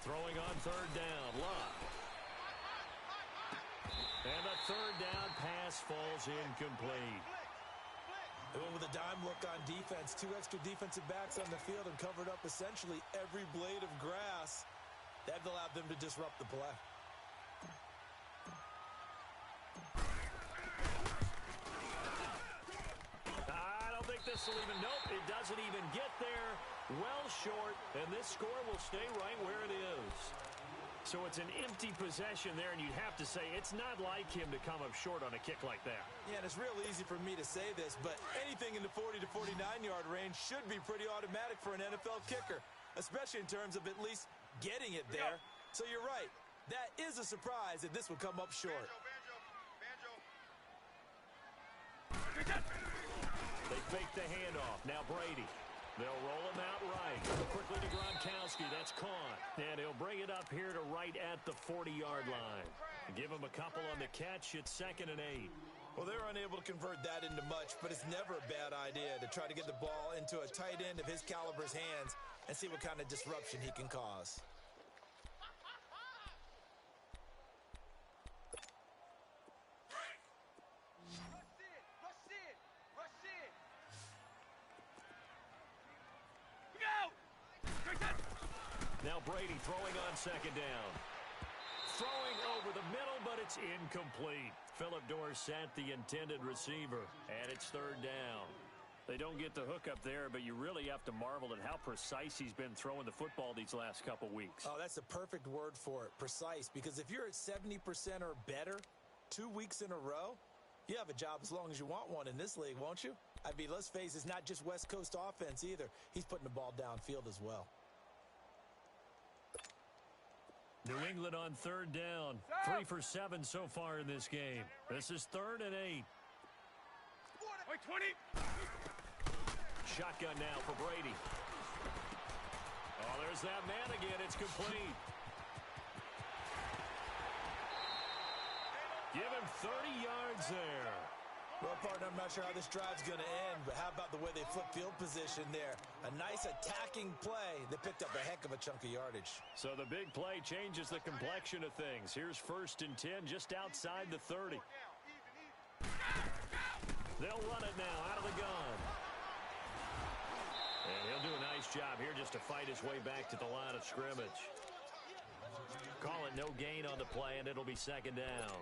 Throwing on 3rd down, Locke. And the 3rd down pass falls incomplete. They went with a dime look on defense. 2 extra defensive backs on the field and covered up essentially every blade of grass. That allowed them to disrupt the play. I don't think this will even, nope, it doesn't even get there. Well short, and this score will stay right where it is. So it's an empty possession there, and you'd have to say it's not like him to come up short on a kick like that. Yeah, and it's real easy for me to say this, but anything in the 40 to 49-yard range should be pretty automatic for an NFL kicker, especially in terms of at least getting it there. So you're right. That is a surprise that this would come up short. They fake the handoff. Now Brady. They'll roll him out right. Quickly to Gronkowski. That's caught. And he'll bring it up here to right at the 40-yard line. Give him a couple on the catch. It's 2nd and 8. Well, they're unable to convert that into much, but it's never a bad idea to try to get the ball into a tight end of his caliber's hands and see what kind of disruption he can cause. Now Brady throwing on 2nd down. Throwing over the middle, but it's incomplete. Philip Dorsett, the intended receiver, and it's 3rd down. They don't get the hook up there, but you really have to marvel at how precise he's been throwing the football these last couple weeks. Oh, that's the perfect word for it, precise, because if you're at 70% or better 2 weeks in a row, you have a job as long as you want one in this league, won't you? I mean, let's face it, it's not just West Coast offense either. He's putting the ball downfield as well. New England on 3rd down. 3 for 7 so far in this game. This is 3rd and 8. Wait, 20. Shotgun now for Brady. Oh, there's that man again. It's complete. Give him 30 yards there. Well, partner, I'm not sure how this drive's going to end, but how about the way they flip field position there? A nice attacking play. They picked up a heck of a chunk of yardage. So the big play changes the complexion of things. Here's 1st and 10 just outside the 30. They'll run it now out of the gun. And he'll do a nice job here just to fight his way back to the line of scrimmage. Call it no gain on the play, and it'll be second down.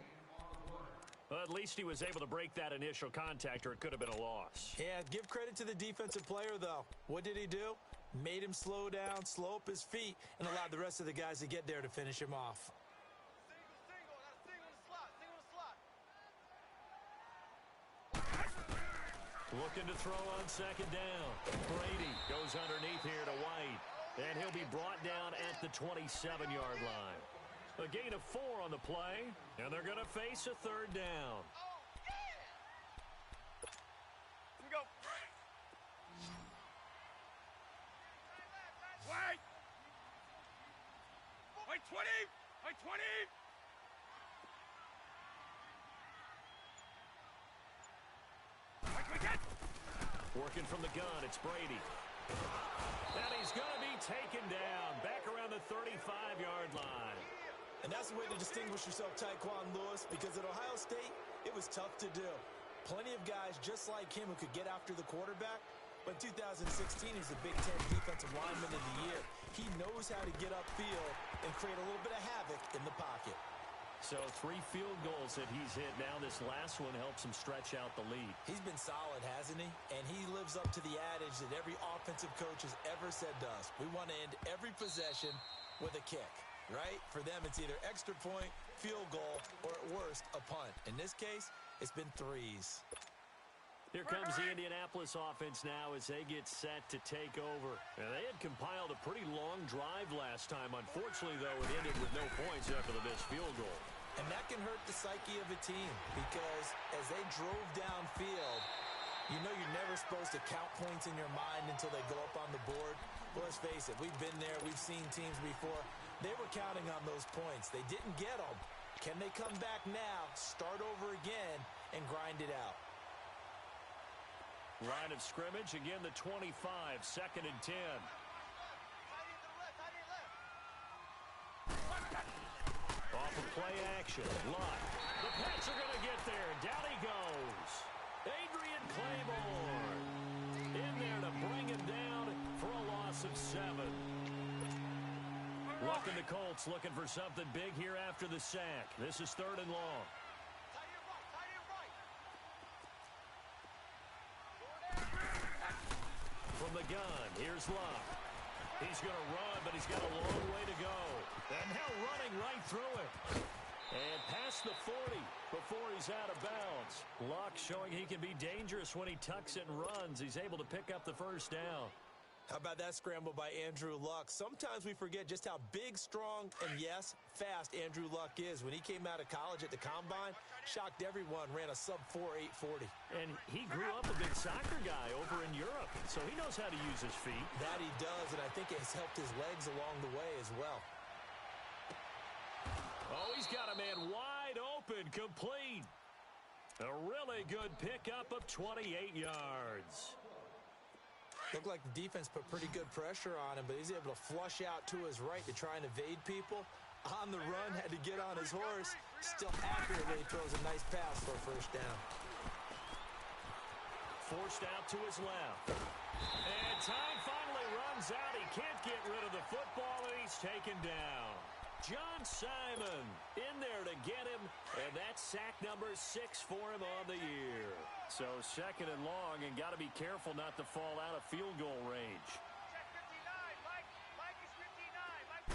Well, at least he was able to break that initial contact, or it could have been a loss. Yeah, give credit to the defensive player, though. What did he do? Made him slow down, slow up his feet, and allowed the rest of the guys to get there to finish him off. Looking to throw on second down. Brady goes underneath here to White. And he'll be brought down at the 27-yard line. A gain of 4 on the play, and they're going to face a third down. Here we go. Wait! Wait, 20! Wait, 20! Working from the gun, it's Brady. And he's going to be taken down back around the 35-yard line. And that's the way to distinguish yourself, Tyquan Lewis, because at Ohio State, it was tough to do. Plenty of guys just like him who could get after the quarterback. But in 2016, he's the Big Ten Defensive Lineman of the Year. He knows how to get upfield and create a little bit of havoc in the pocket. So 3 field goals that he's hit now. This last one helps him stretch out the lead. He's been solid, hasn't he? And he lives up to the adage that every offensive coach has ever said to us. We want to end every possession with a kick, right? For them, it's either extra point, field goal, or at worst, a punt. In this case, it's been 3s. Here comes the Indianapolis offense now as they get set to take over. And they had compiled a pretty long drive last time. Unfortunately, though, it ended with no points after the missed field goal. And that can hurt the psyche of a team because as they drove downfield, you know you're never supposed to count points in your mind until they go up on the board. Well, let's face it, we've been there. We've seen teams before. They were counting on those points. They didn't get them. Can they come back now, start over again, and grind it out? Line of scrimmage, again the 25, 2nd and 10. Off of play action, Luck. The Pats are going to get there. Down he goes. Adrian Claiborne in there to bring him down for a loss of 7. Luck and the Colts looking for something big here after the sack. This is 3rd and long. From the gun, here's Luck. He's going to run, but he's got a long way to go. And now running right through it. And past the 40 before he's out of bounds. Luck showing he can be dangerous when he tucks it and runs. He's able to pick up the first down. How about that scramble by Andrew Luck? Sometimes we forget just how big, strong, and yes, fast Andrew Luck is. When he came out of college at the Combine, shocked everyone, ran a sub-4 840. And he grew up a big soccer guy over in Europe, so he knows how to use his feet. That he does, and I think it has helped his legs along the way as well. Oh, he's got a man wide open, complete. A really good pickup of 28 yards. Looked like the defense put pretty good pressure on him, but he's able to flush out to his right to try and evade people. On the run, had to get on his horse. Still accurately throws a nice pass for a first down. Forced out to his left. And time finally runs out. He can't get rid of the football, and he's taken down. John Simon in there to get him, and that's sack number 6 for him on the year. So 2nd and long, and got to be careful not to fall out of field goal range. Check 59, Mike. Mike is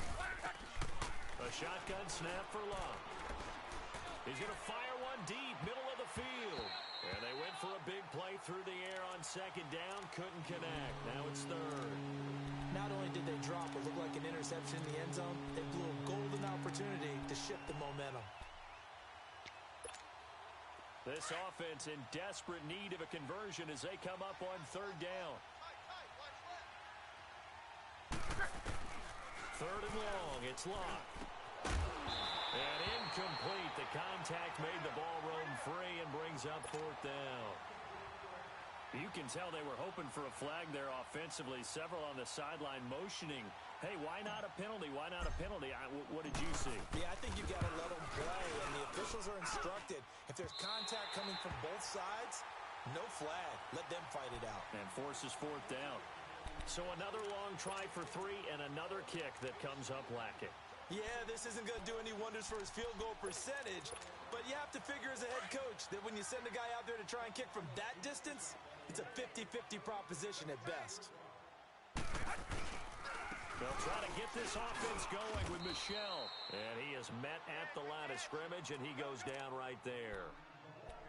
59. A shotgun snap for Luck. He's going to fire one deep, middle of the field. And they went for a big play through the air on 2nd down, couldn't connect. Now it's 3rd. Not only did they drop what looked like an interception in the end zone, they blew a golden opportunity to shift the momentum. This offense in desperate need of a conversion as they come up on 3rd down. 3rd and long, it's Luck. And incomplete. The contact made the ball roam free and brings up 4th down. You can tell they were hoping for a flag there offensively. Several on the sideline motioning. Hey, why not a penalty? Why not a penalty? What did you see? Yeah, I think you've got to let them play, and the officials are instructed. If there's contact coming from both sides, no flag. Let them fight it out. And forces 4th down. So another long try for 3 and another kick that comes up lacking. Yeah, this isn't going to do any wonders for his field goal percentage, but you have to figure as a head coach that when you send a guy out there to try and kick from that distance, it's a 50-50 proposition at best. They'll try to get this offense going with Michel. And he is met at the line of scrimmage, and he goes down right there.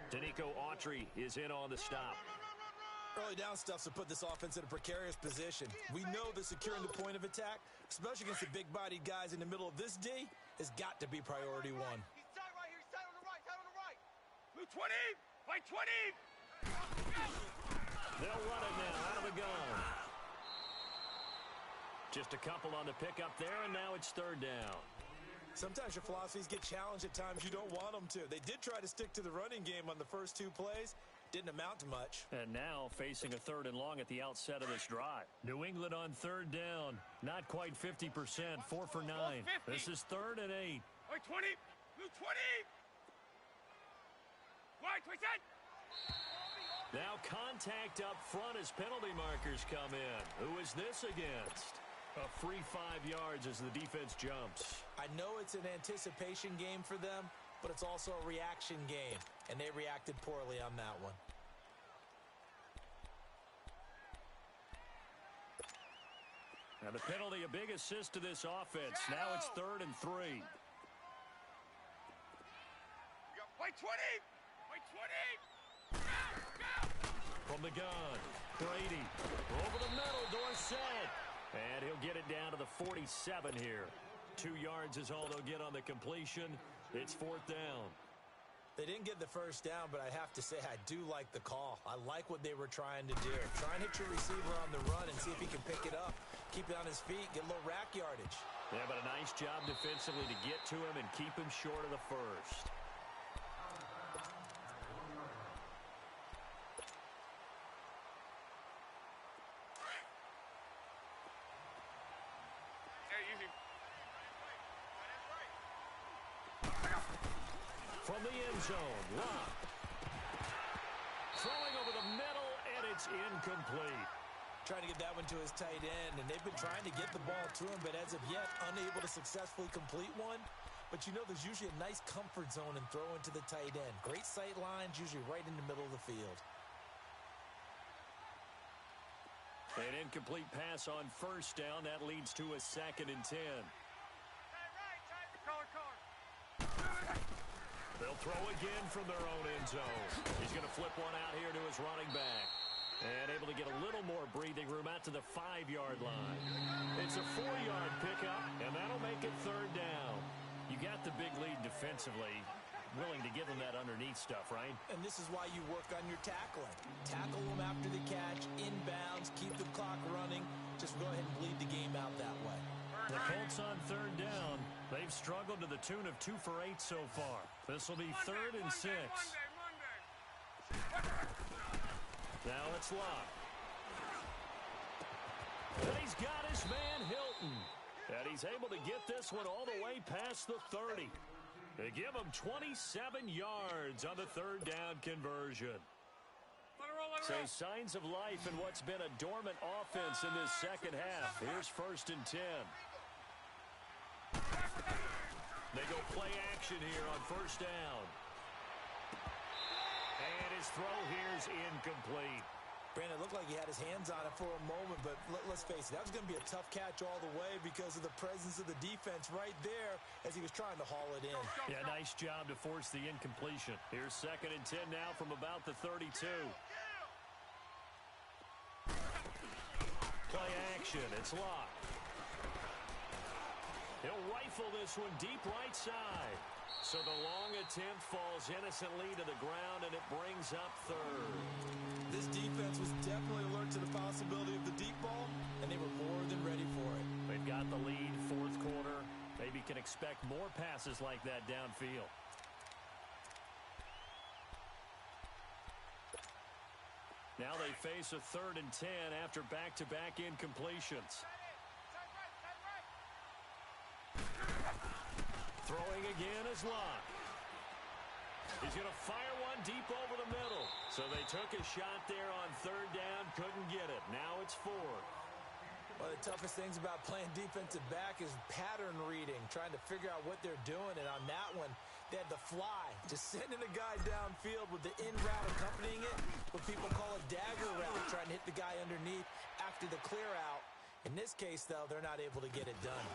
Danico Autry is in on the stop. Early down stuff to put this offense in a precarious position. We know that securing the point of attack, especially against the big-bodied guys in the middle of this D, has got to be priority one. He's tight right here. He's tight on the right. Tight on the right. Blue 20. White 20. They'll run it now out of the gun. Just a couple on the pickup there, and now it's third down. Sometimes your philosophies get challenged at times you don't want them to. They did try to stick to the running game on the first 2 plays. Didn't amount to much. And now facing a 3rd and long at the outset of this drive. New England on 3rd down. Not quite 50%. 4 for 9. This is 3rd and 8. White 20. Blue 20. White 20. Now contact up front as penalty markers come in. Who is this against? A free 5 yards as the defense jumps. I know it's an anticipation game for them, but it's also a reaction game, and they reacted poorly on that one. And the penalty, a big assist to this offense. Now it's 3rd and 3. White 20. White 20. From the gun, Brady. Over the middle, Dorsett. And he'll get it down to the 47 here. 2 yards is all they'll get on the completion. It's 4th down. They didn't get the first down, but I have to say I do like the call. I like what they were trying to do. Try and hit your receiver on the run and see if he can pick it up. Keep it on his feet, get a little rack yardage. Yeah, but a nice job defensively to get to him and keep him short of the first. From the end zone, Locke. Throwing over the middle, and it's incomplete. Trying to get that one to his tight end, and they've been trying to get the ball to him, but as of yet, unable to successfully complete one. But you know there's usually a nice comfort zone in throwing to the tight end. Great sight lines, usually right in the middle of the field. An incomplete pass on 1st down. That leads to a 2nd and 10. They'll throw again from their own end zone. He's going to flip one out here to his running back. And able to get a little more breathing room out to the 5-yard line. It's a 4-yard pickup, and that'll make it 3rd down. You got the big lead defensively. Willing to give them that underneath stuff, right? And this is why you work on your tackling. Tackle them after the catch, inbounds, keep the clock running. Just go ahead and bleed the game out that way. The Colts on 3rd down. They've struggled to the tune of 2 for 8 so far. This will be 3rd and 6. Now it's Locke. And he's got his man Hilton. And he's able to get this one all the way past the 30. They give him 27 yards on the 3rd down conversion. So signs of life in what's been a dormant offense in this second half. Here's 1st and 10. They go play action here on 1st down. And his throw here's incomplete. Brandon, it looked like he had his hands on it for a moment, but let's face it, that was going to be a tough catch all the way because of the presence of the defense right there as he was trying to haul it in. Yeah, nice job to force the incompletion. Here's 2nd and 10 now from about the 32. Play action, it's Locke. He'll rifle this one deep right side. So the long attempt falls innocently to the ground, and it brings up 3rd. This defense was definitely alert to the possibility of the deep ball, and they were more than ready for it. They've got the lead, 4th quarter. Maybe can expect more passes like that downfield. Now they face a 3rd and 10 after back-to-back incompletions. Throwing again is Locke. He's going to fire one deep over the middle. So they took a shot there on 3rd down, couldn't get it. Now it's 4th. One of the toughest things about playing defensive back is pattern reading, trying to figure out what they're doing. And on that one, they had the fly, just sending a guy downfield with the in route accompanying it, what people call a dagger route, trying to hit the guy underneath after the clear out. In this case, though, they're not able to get it done.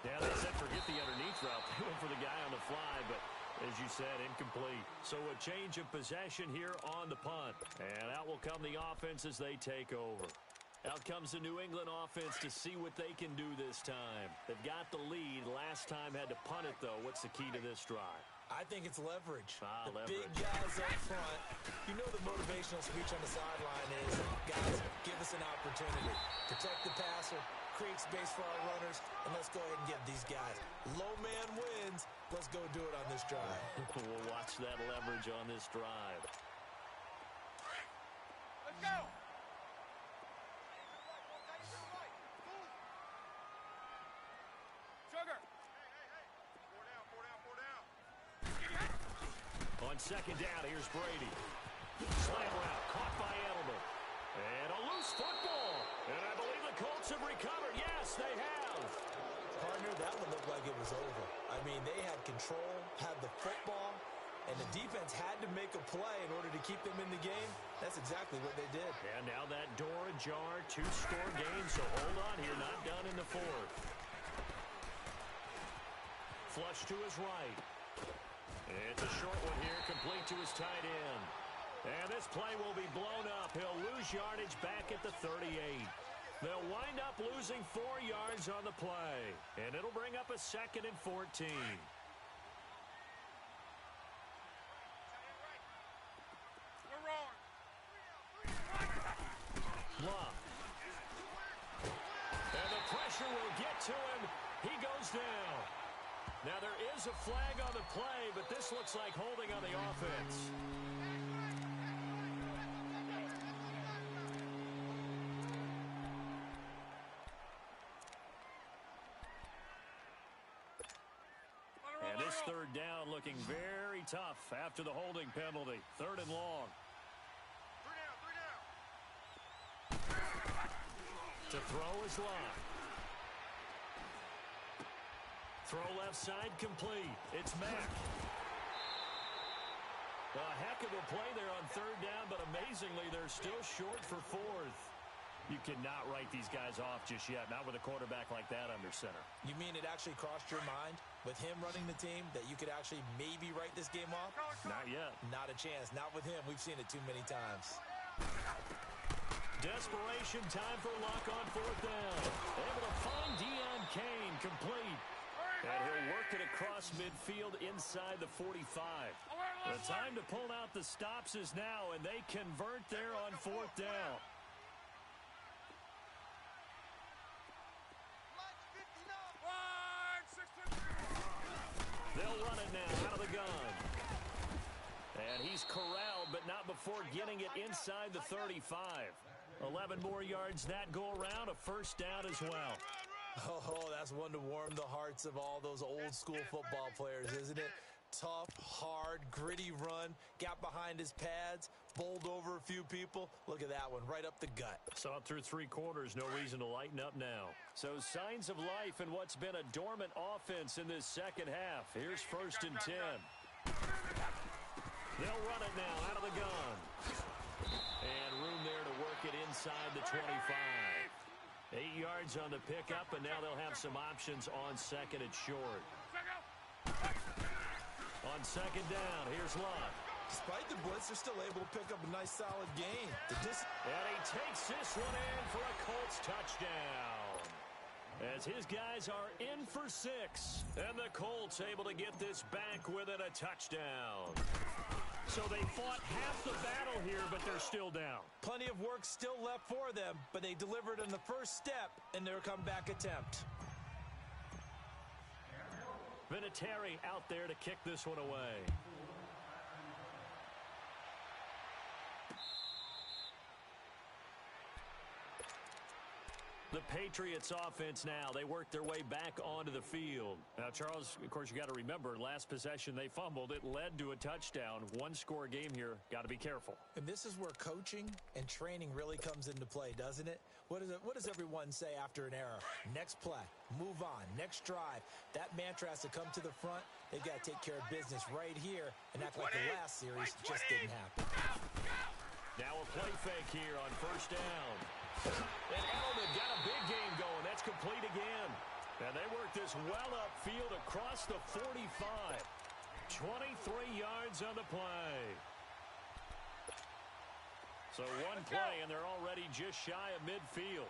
Yeah, they said forget the underneath route. They went for the guy on the fly, but as you said, incomplete. So a change of possession here on the punt. And out will come the offense as they take over. Out comes the New England offense to see what they can do this time. They've got the lead. Last time had to punt it, though. What's the key to this drive? I think it's leverage. Leverage. Big guys up front. You know the motivational speech on the sideline is, guys, give us an opportunity. Protect the passer, create space for our runners, and let's go ahead and get these guys. Low man wins. Let's go do it on this drive. We'll watch that leverage on this drive. Let's go. Sugar. On second down, here's Brady. Slam route, caught by Edelman. And a loose football. And I believe the Colts have recovered. Yes, they have. Partner, that one looked like it was over. I mean, they had control, had the football, and the defense had to make a play in order to keep them in the game. That's exactly what they did. And now that door ajar, 2-score game, so hold on here, not done in the fourth. Flush to his right. It's a short one here, complete to his tight end. And this play will be blown up. He'll lose yardage back at the 38. They'll wind up losing 4 yards on the play. And it'll bring up a 2nd and 14. We're wrong. Bluff. And the pressure will get to him. He goes down. Now there is a flag on the play, but this looks like holding on the offense. And this third down looking very tough after the holding penalty. 3rd and long. To throw is Locke. Throw left side complete. It's Mack. A heck of a play there on 3rd down, but amazingly, they're still short for 4th. You cannot write these guys off just yet, not with a quarterback like that under center. You mean it actually crossed your mind with him running the team that you could actually maybe write this game off? Not yet. Not a chance. Not with him. We've seen it too many times. Desperation time for Locke on 4th down. Able to find Deion Kane complete. And he'll work it across midfield inside the 45. The time to pull out the stops is now, and they convert there on 4th down. They'll run it now out of the gun. And he's corralled, but not before getting it inside the 35. 11 more yards that go around, a 1st down as well. Oh, that's one to warm the hearts of all those old school football players, isn't it? Tough, hard, gritty run, got behind his pads, bowled over a few people. Look at that one, right up the gut. Saw it through 3 quarters, no reason to lighten up now. So signs of life in what's been a dormant offense in this second half. Here's 1st and 10. They'll run it now out of the gun. And room there to work it inside the 25. 8 yards on the pickup, and now they'll have some options on 2nd and short. On 2nd down, here's Locke. Despite the blitz, they're still able to pick up a nice, solid gain. And he takes this one in for a Colts touchdown. As his guys are in for 6. And the Colts able to get this back within a touchdown. So they fought half the battle here, but they're still down. Plenty of work still left for them, but they delivered on the first step in their comeback attempt. Vinatieri out there to kick this one away. The Patriots offense now. They work their way back onto the field. Now, Charles, of course, you got to remember, last possession they fumbled. It led to a touchdown. One-score game here. Got to be careful. And this is where coaching and training really comes into play, doesn't it? What does everyone say after an error? Next play, move on, next drive. That mantra has to come to the front. They've got to take care of business right here and act like the last series just didn't happen. Now a play fake here on first down. And Edelman got a big game going. That's complete again. And they work this well upfield across the 45. 23 yards on the play. So one play, and they're already just shy of midfield.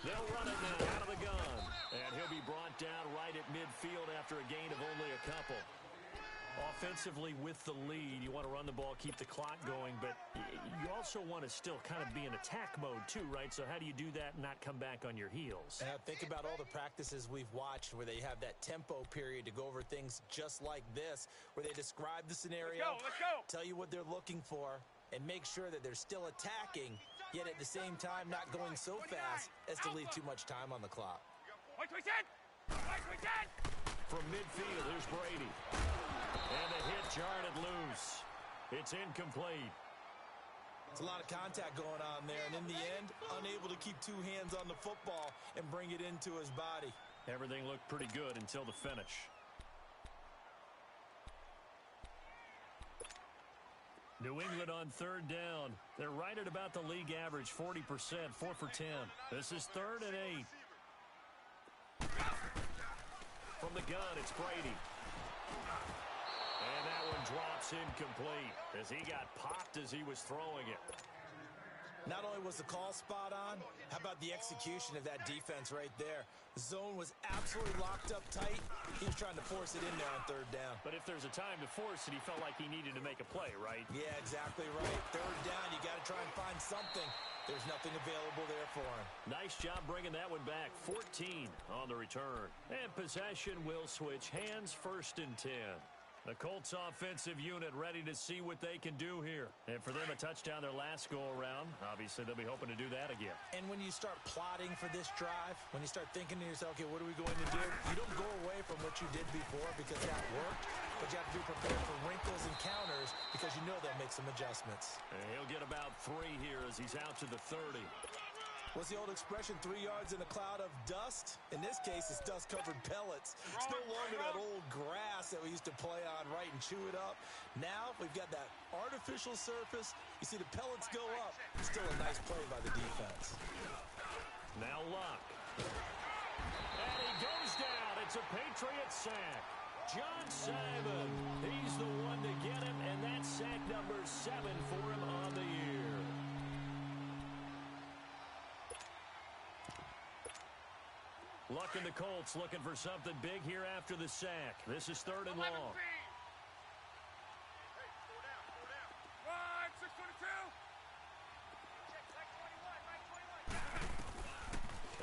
They'll run it now out of the gun. And he'll be brought down right at midfield after a gain of only a couple. Offensively with the lead, you want to run the ball, keep the clock going, but you also want to still kind of be in attack mode too, right? So how do you do that and not come back on your heels? Think about all the practices we've watched where they have that tempo period to go over things just like this, where they describe the scenario, let's go. tell you what they're looking for, and make sure that they're still attacking, yet at the same time not going so fast as to leave too much time on the clock. From midfield, here's Brady. And the hit jarred it loose. It's incomplete. It's a lot of contact going on there, and in the end, unable to keep two hands on the football and bring it into his body. Everything looked pretty good until the finish. New England on third down. They're right at about the league average, 40%, 4 for 10. This is 3rd and 8. From the gun, it's Brady. And that one drops incomplete as he got popped as he was throwing it. Not only was the call spot on, how about the execution of that defense right there? The zone was absolutely locked up tight. He was trying to force it in there on third down. But if there's a time to force it, he felt like he needed to make a play, right? Yeah, exactly right. Third down, you got to try and find something. There's nothing available there for him. Nice job bringing that one back. 14 on the return. And possession will switch hands, 1st and 10. The Colts offensive unit ready to see what they can do here. And for them, a touchdown their last go-around. Obviously, they'll be hoping to do that again. And when you start plotting for this drive, when you start thinking to yourself, okay, what are we going to do? You don't go away from what you did before because that worked, but you have to be prepared for wrinkles and counters because you know they'll make some adjustments. And he'll get about 3 here as he's out to the 30. What's the old expression, 3 yards in a cloud of dust? In this case, it's dust-covered pellets. It's no longer that old grass that we used to play on, right, and chew it up. Now we've got that artificial surface. You see the pellets go up. Still a nice play by the defense. Now Luck. And he goes down. It's a Patriot sack. John Simon, he's the one to get him, and that's sack number 7 for him on the year. Luck and the Colts looking for something big here after the sack. This is 3rd and long. Right, 622.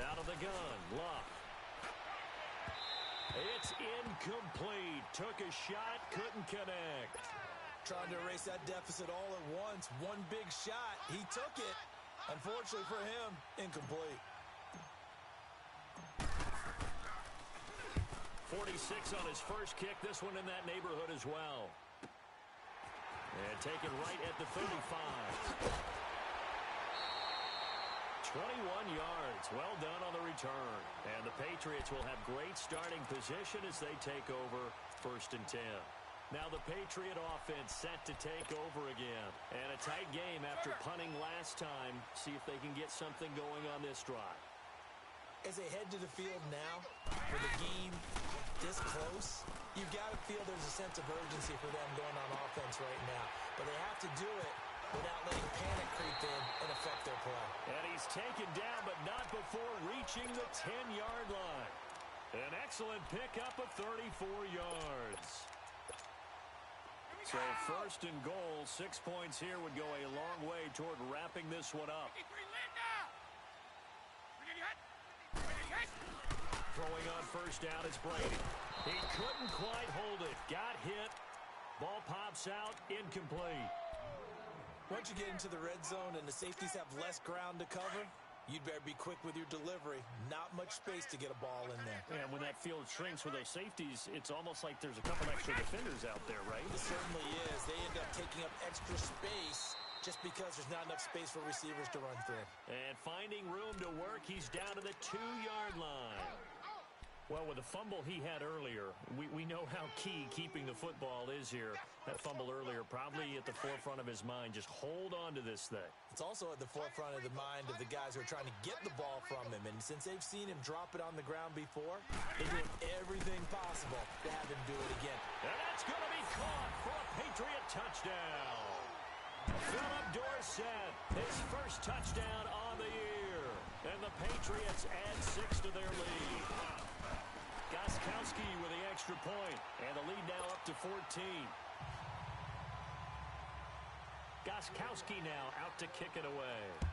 Out of the gun, Luck. It's incomplete. Took a shot, couldn't connect. Trying to erase that deficit all at once. One big shot. He took it. Unfortunately for him, incomplete. 46 on his first kick. This one in that neighborhood as well. And taken right at the 35. 21 yards. Well done on the return. And the Patriots will have great starting position as they take over 1st and 10. Now the Patriot offense set to take over again. And a tight game after punting last time. See if they can get something going on this drive. As they head to the field now, with the game this close, you've got to feel there's a sense of urgency for them going on offense right now. But they have to do it without letting panic creep in and affect their play. And he's taken down, but not before reaching the 10-yard line. An excellent pickup of 34 yards. So 1st and goal, 6 points here would go a long way toward wrapping this one up. Throwing on first down, it's Brady. He couldn't quite hold it. Got hit. Ball pops out, incomplete. Once you get into the red zone and the safeties have less ground to cover, you'd better be quick with your delivery. Not much space to get a ball in there. And when that field shrinks with those safeties, it's almost like there's a couple extra defenders out there, right? It certainly is. They end up taking up extra space just because there's not enough space for receivers to run through. And finding room to work, he's down to the 2-yard line. Well, with the fumble he had earlier, we know how key keeping the football is here. That fumble earlier probably at the forefront of his mind. Just hold on to this thing. It's also at the forefront of the mind of the guys who are trying to get the ball from him. And since they've seen him drop it on the ground before, they're doing everything possible to have him do it again. And that's going to be caught for a Patriot touchdown. Philip Dorsett, his first touchdown on the year. And the Patriots add 6 to their lead. Gostkowski with the extra point, and the lead now up to 14. Gostkowski now out to kick it away.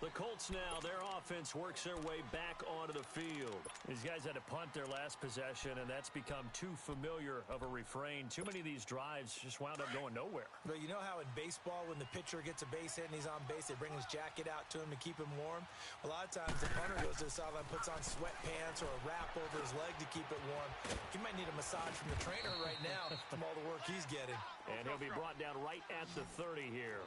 The Colts now, their offense works their way back onto the field. These guys had to punt their last possession, and that's become too familiar of a refrain. Too many of these drives just wound up going nowhere. But you know how in baseball, when the pitcher gets a base hit and he's on base, they bring his jacket out to him to keep him warm? A lot of times the punter goes to the sideline, puts on sweatpants or a wrap over his leg to keep it warm. He might need a massage from the trainer right now from all the work he's getting. And he'll be brought down right at the 30 here.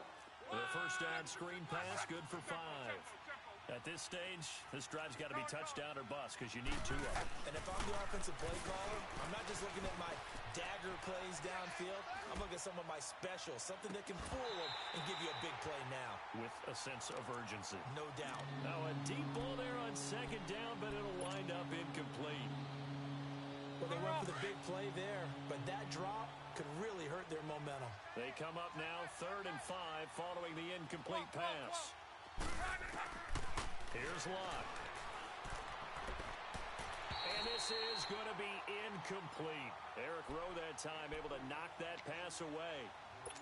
The first down screen pass, good for 5. At this stage, this drive's got to be touchdown or bust because you need 2 of them. And if I'm the offensive play caller, I'm not just looking at my dagger plays downfield. I'm looking at some of my specials, something that can fool them and give you a big play now. With a sense of urgency. No doubt. Now a deep ball there on second down, but it'll wind up incomplete. Well, they went for the big play there, but that drop could really hurt their momentum. They come up now 3rd and 5 following the incomplete pass. Here's Lott. And this is going to be incomplete. Eric Rowe that time able to knock that pass away.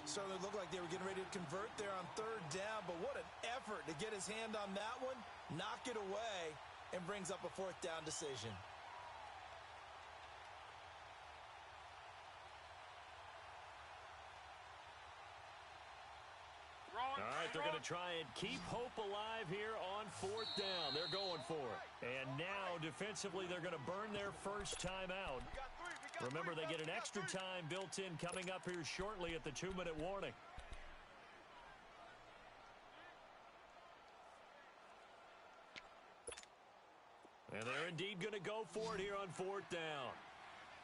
Certainly looked like they were getting ready to convert there on 3rd down, but what an effort to get his hand on that one, knock it away, and brings up a 4th down decision. All right, they're going to try and keep hope alive here on 4th down. They're going for it. And now, defensively, they're going to burn their first time out. Remember, they get an extra time built in coming up here shortly at the 2-minute warning. And they're indeed going to go for it here on 4th down.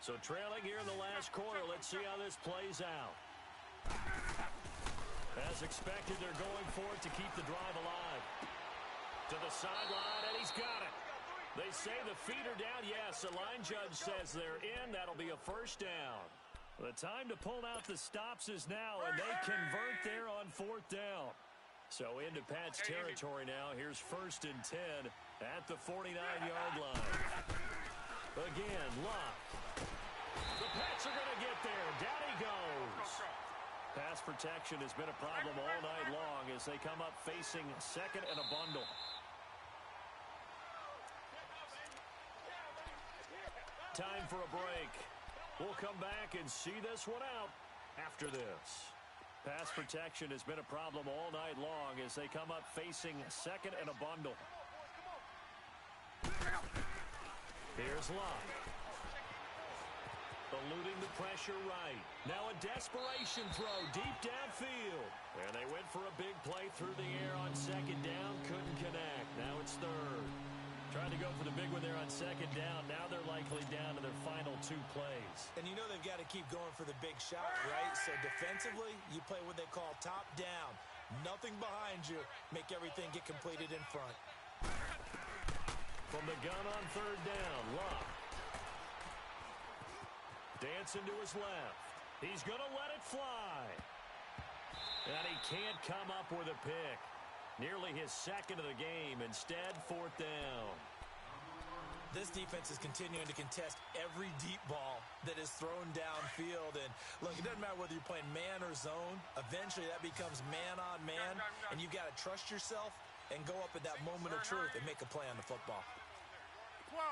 So trailing here in the last quarter, let's see how this plays out. As expected, they're going for it to keep the drive alive. To the sideline, and he's got it. They say the feet are down. Yes, the line judge says they're in. That'll be a first down. The time to pull out the stops is now, and they convert there on 4th down. So into Pat's territory now. Here's 1st and 10 at the 49-yard line. Again, Lott. The Pats are going to get there. Down he goes. Pass protection has been a problem all night long as they come up facing 2nd and a bundle. Time for a break. We'll come back and see this one out after this. Pass protection has been a problem all night long as they come up facing 2nd and a bundle. Here's Lott. Eluding the pressure right. Now a desperation throw deep downfield. And they went for a big play through the air on 2nd down. Couldn't connect. Now it's 3rd. Trying to go for the big one there on 2nd down. Now they're likely down to their final 2 plays. And you know they've got to keep going for the big shot, right? So defensively, you play what they call top down. Nothing behind you. Make everything get completed in front. From the gun on 3rd down, Lott. Dancing to his left. He's going to let it fly. And he can't come up with a pick. Nearly his 2nd of the game. Instead, 4th down. This defense is continuing to contest every deep ball that is thrown downfield. And look, it doesn't matter whether you're playing man or zone. Eventually, that becomes man on man. And you've got to trust yourself and go up at that moment of truth and make a play on the football. 12.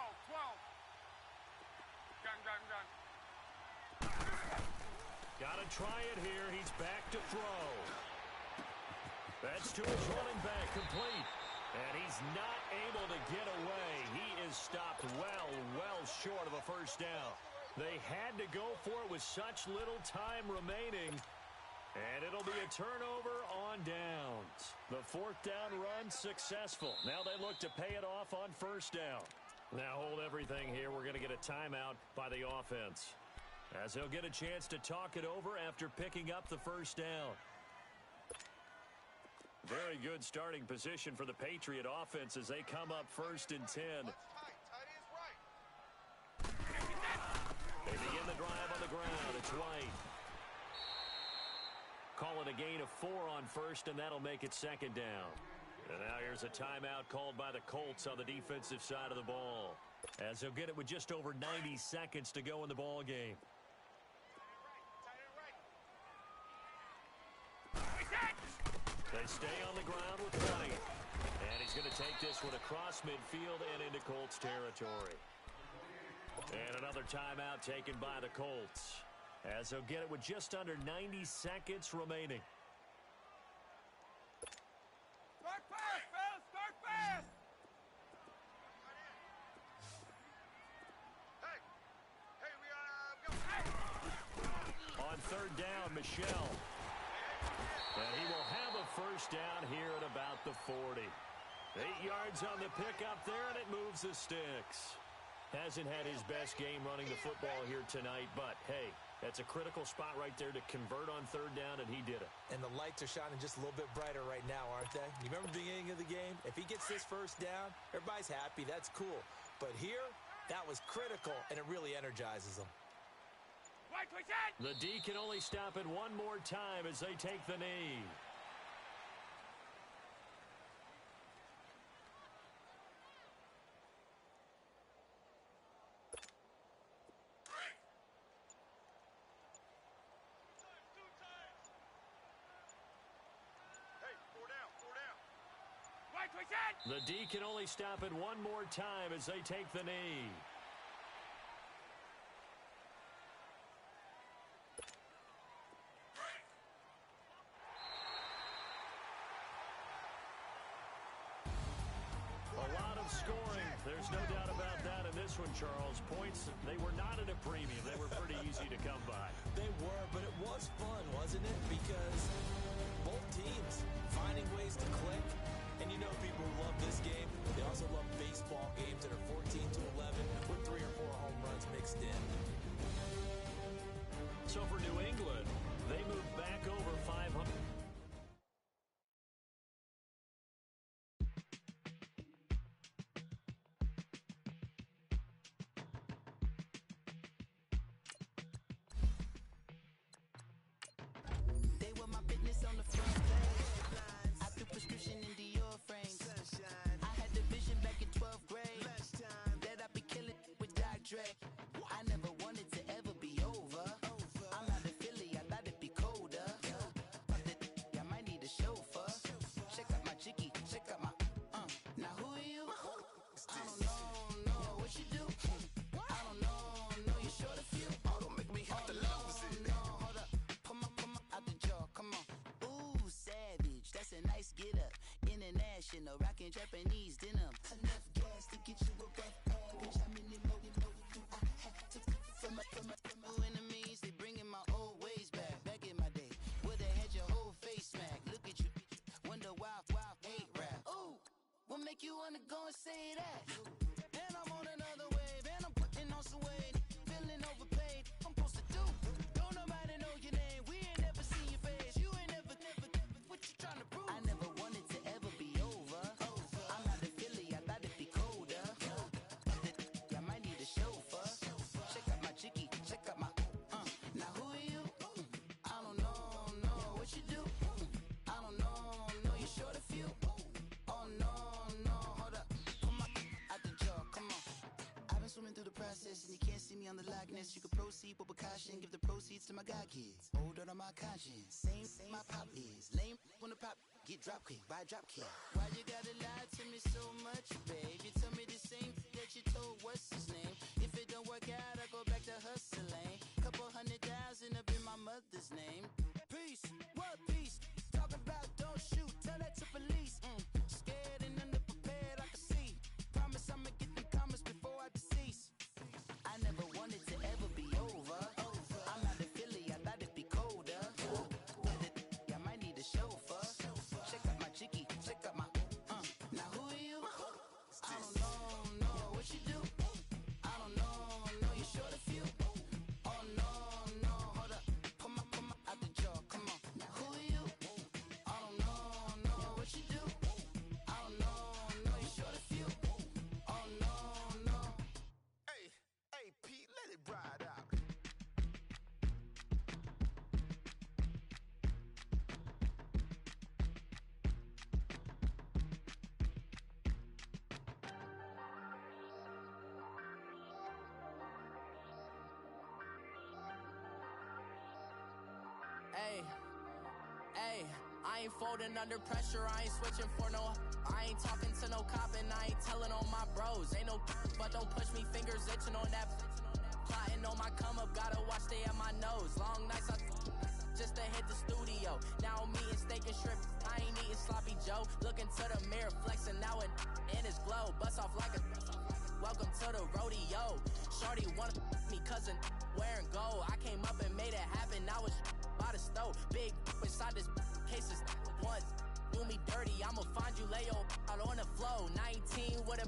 Got to try it here. He's back to throw. That's to his running back, complete. And he's not able to get away. He is stopped well short of a first down. They had to go for it with such little time remaining. And it'll be a turnover on downs. The fourth down run successful. Now they look to pay it off on first down. Now hold everything here. We're going to get a timeout by the offense, as he'll get a chance to talk it over after picking up the first down. Very good starting position for the Patriot offense as they come up 1st and 10. They begin the drive on the ground. It's White. Call it a gain of 4 on first, and that'll make it 2nd down. And now here's a timeout called by the Colts on the defensive side of the ball, as they'll get it with just over 90 seconds to go in the ball game. They stay on the ground with White. And he's going to take this one across midfield and into Colts territory. And another timeout taken by the Colts, as they'll get it with just under 90 seconds remaining. Start fast, fellas! Start fast! Hey, we got On 3rd down, Michelle. And he will have a first down here at about the 40. 8 yards on the pickup there, and it moves the sticks. Hasn't had his best game running the football here tonight, but hey, that's a critical spot right there to convert on 3rd down, and he did it. And the lights are shining just a little bit brighter right now, aren't they? You remember the beginning of the game? If he gets this first down, everybody's happy. That's cool. But here, that was critical, and it really energizes them. The D can only stop it one more time as they take the knee. The D can only stop it one more time as they take the knee. Scoring. There's no doubt about that in this one, Charles. Points, they were not at a premium. They were pretty easy to come by. They were, but it was fun, wasn't it? Because both teams finding ways to click. And you know people who love this game, they also love baseball games that are 14-11 with 3 or 4 home runs mixed in. So for New England, they moved back over 500. Rockin' Japanese denim. Enough gas to get you a rough average. How many more you know you do? I had to from my enemies. They bringing my old ways back. Back in my day, where they had your whole face smacked. Look at you, wonder why hate rap. Ooh, what make you wanna go and say that? And I'm on another wave, and I'm putting on some weight. Feeling overpaid. I'm supposed to do. Don't nobody know your name. We ain't never seen your face. You ain't never. What you trying to prove? I never wanted to ever be over. I'm not a Philly, I thought it'd be colder. I might need a chauffeur. Check out my chicky, check out my now who are you? I don't know what you do. I don't know you short a few. Oh no, hold up. Come on, out the jaw, come on. I've been swimming through the process and you can't see me on the Loch Ness. You can proceed with caution, give the proceeds to my god kids. Hold on my conscience, same my pop is. Lame when the pop Get drop kick by drop kick. Why you gotta lie to me so much, babe? You tell me the same that you told what's his name. If it don't work out, I go back to hustling. Couple 100,000 up in my mother's name. Peace, what peace? Talking about don't shoot, tell that to police. Scared and underprepared, I can see. Promise I'ma get them comments before I decease. I never wanted to ever be over. I'm out of Philly, I thought it'd be colder. I might need a chauffeur. Check out my chicky, check out my. Now who are you? I don't know what you do. I don't know you short a few. Oh no, hold up, come on, out the jaw, come on. Now who are you? I don't know what you do. I don't know you short a few. Oh no. Hey, Pete, let it ride out. Hey, I ain't folding under pressure, I ain't switching for no. I ain't talking to no cop and I ain't telling on my bros. Ain't no but don't push me, fingers itching on that. Plotting on my come up, gotta watch stay at my nose. Long nights I just to hit the studio. Now I'm eating steak and shrimp, I ain't eating sloppy Joe. Looking to the mirror, flexing now and in his glow. Bust off like a welcome to the rodeo. Shorty wanna me cousin wearing gold. I came up and made it happen, I was by the stove. Big inside this cases once do me dirty, I'ma find you Leo out on the flow. 19 with a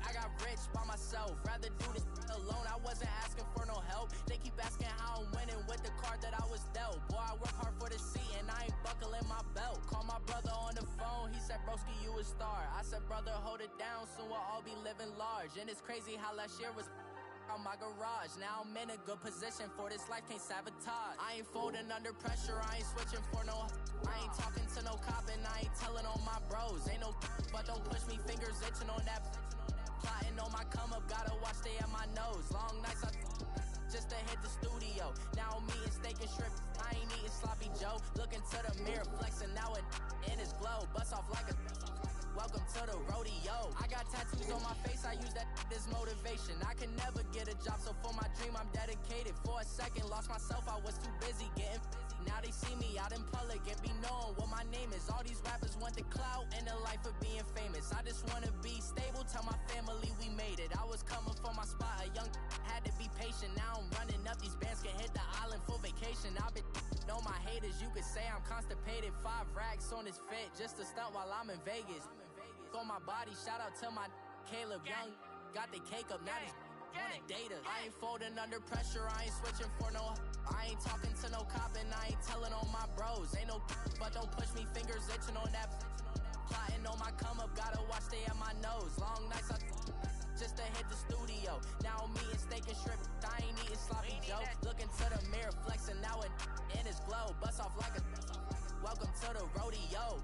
I got rich by myself, rather do this alone. I wasn't asking for no help, they keep asking how I'm winning with the card that I was dealt. Boy, I work hard for the seat and I ain't buckling my belt. Call my brother on the phone, he said broski you a star. I said brother hold it down, soon we'll all be living large. And it's crazy how last year was on my garage. Now I'm in a good position for this life, can't sabotage. I ain't folding under pressure, I ain't switching for no. I ain't talking to no cop and I ain't telling on my bros. Ain't no but don't push me, fingers itching on that. Plotting on my come up, gotta watch stay at my nose. Long nights I just to hit the studio. Now I'm eating steak and shrimp, I ain't eating sloppy Joe. Looking to the mirror, flexing now and in his glow. Bust off like a welcome to the rodeo. I got tattoos on my face, I use that as motivation. I can never get a job, so for my dream I'm dedicated. For a second, lost myself, I was too busy getting busy. Now they see me out in public and be known what my name is. All these rappers want the clout and the life of being famous. I just wanna be stable, tell my family we made it. I was coming for my spot, a young had to be patient. Now I'm running up, these bands can hit the island for vacation. I've been know my haters, you could say I'm constipated. 5 racks on his fit, just to stunt while I'm in Vegas. On my body, shout out to my Caleb Young. Got the cake up, now these wanna date us. I ain't folding under pressure, I ain't switching for no. I ain't talking to no cop and I ain't telling on my bros. Ain't no but don't push me, fingers itching on that. Plotting on my come up, gotta watch stay at my nose. Long nights I just to hit the studio. Now I'm eating steak and shrimp, I ain't eating sloppy Joe. Looking to the mirror, flexing now and in his glow. Bust off like a welcome to the rodeo.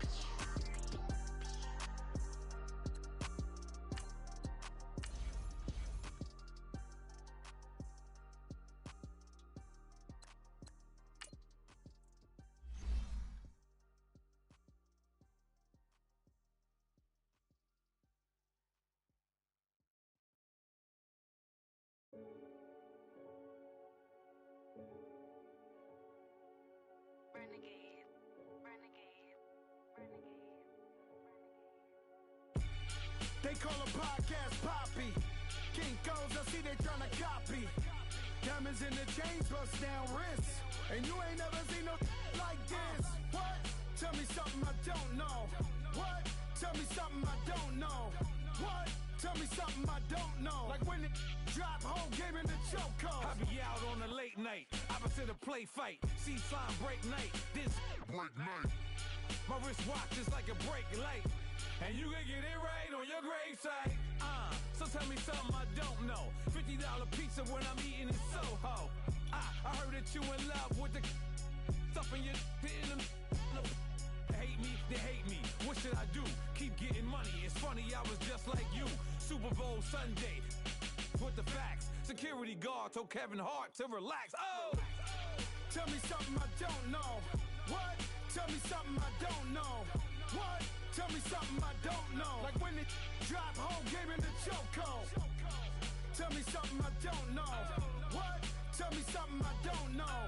They call a podcast Poppy. King goes, I see they tryna copy. Diamonds in the chains, bust down wrists. And you ain't never seen no like this. What? Tell me something I don't know. What? Tell me something I don't know. What? Tell me something I don't know. Like when it drop, whole game in the chokehold. I be out on a late night, opposite a play fight. See sign break night, this break night. My wristwatch is like a break light. And you can get it right on your gravesite. So tell me something I don't know. $50 pizza when I'm eating in Soho. I heard that you in love with the stuff in your in them. Hate me, they hate me. What should I do? Keep getting money. It's funny, I was just like you. Super Bowl Sunday. With the facts. Security guard told Kevin Hart to relax. Oh! Tell me something I don't know. What? Tell me something I don't know. What? Tell me something I don't know. Like when it drop whole game in the chokehold. Tell me something I don't know. What? Tell me something I don't know.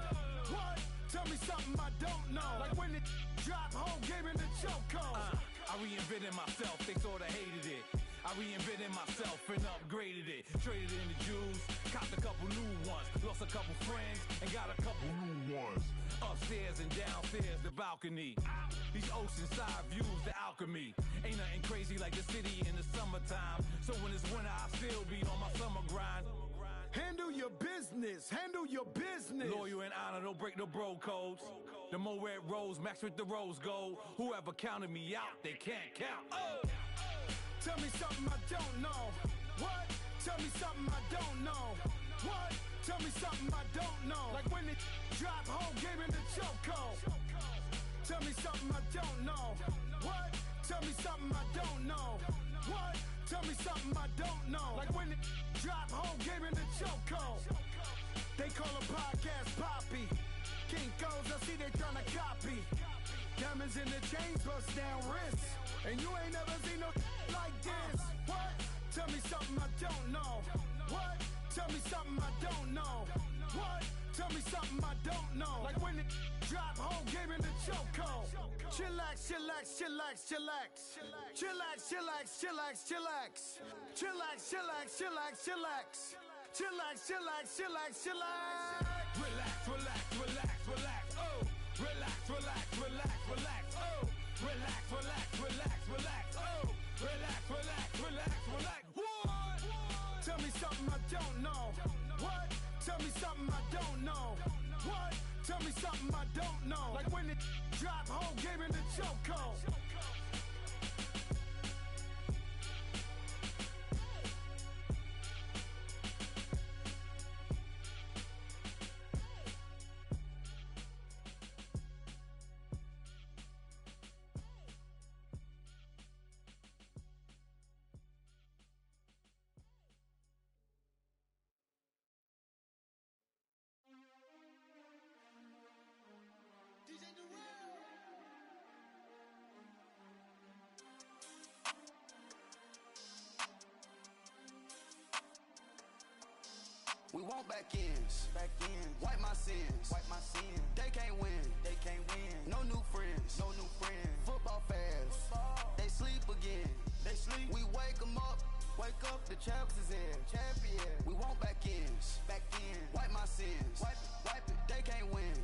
What? Tell me something I don't know. Like when it drop whole game in the chokehold. I reinvented myself, they sorta hated it. I reinvented myself and upgraded it. Traded in the Jews, copped a couple new ones. Lost a couple friends and got a couple new ones. Upstairs and downstairs, the balcony. These oceanside views, the alchemy. Ain't nothing crazy like the city in the summertime. So when it's winter, I still be on my summer grind. Handle your business, handle your business. Loyal and honor, don't break the bro codes. The more red rose, max with the rose gold. Whoever counted me out, they can't count. Oh! Tell me something I don't know. What? Tell me something I don't know. What? Tell me something I don't know. Like when it drop whole game in the chokehold. Tell me something I don't know. What? Tell me something I don't know. What? Tell me something I don't know. Like when it drop whole game in the chokehold. They call a podcast Poppy. Kinkos, I see they tryna copy. Diamonds in the chains, bust down wrists. And you ain't never seen no like this. What? Tell me something I don't know. What? Tell me something I don't know. What? Tell me something I don't know. Like when it drop whole game in the chokehold. Chillax, chillax, chillax, chillax. Chillax, chillax, chillax, chillax. Chillax, chillax, chillax, chillax. Chillax, chillax, chillax, chillax. Relax, relax, relax, relax, oh. Relax, relax, relax, relax, oh. Relax, relax, relax, relax, oh. Relax, relax, relax, relax. What? Tell me something I don't know. What? Tell me something I don't know. What? Tell me something I don't know. Like when it drop whole game in the chokehold. We want back ends, wipe my sins, they can't win, no new friends, football fans, they sleep again, we wake them up, the champs is in, we want back ends, wipe my sins, wipe it, they can't win,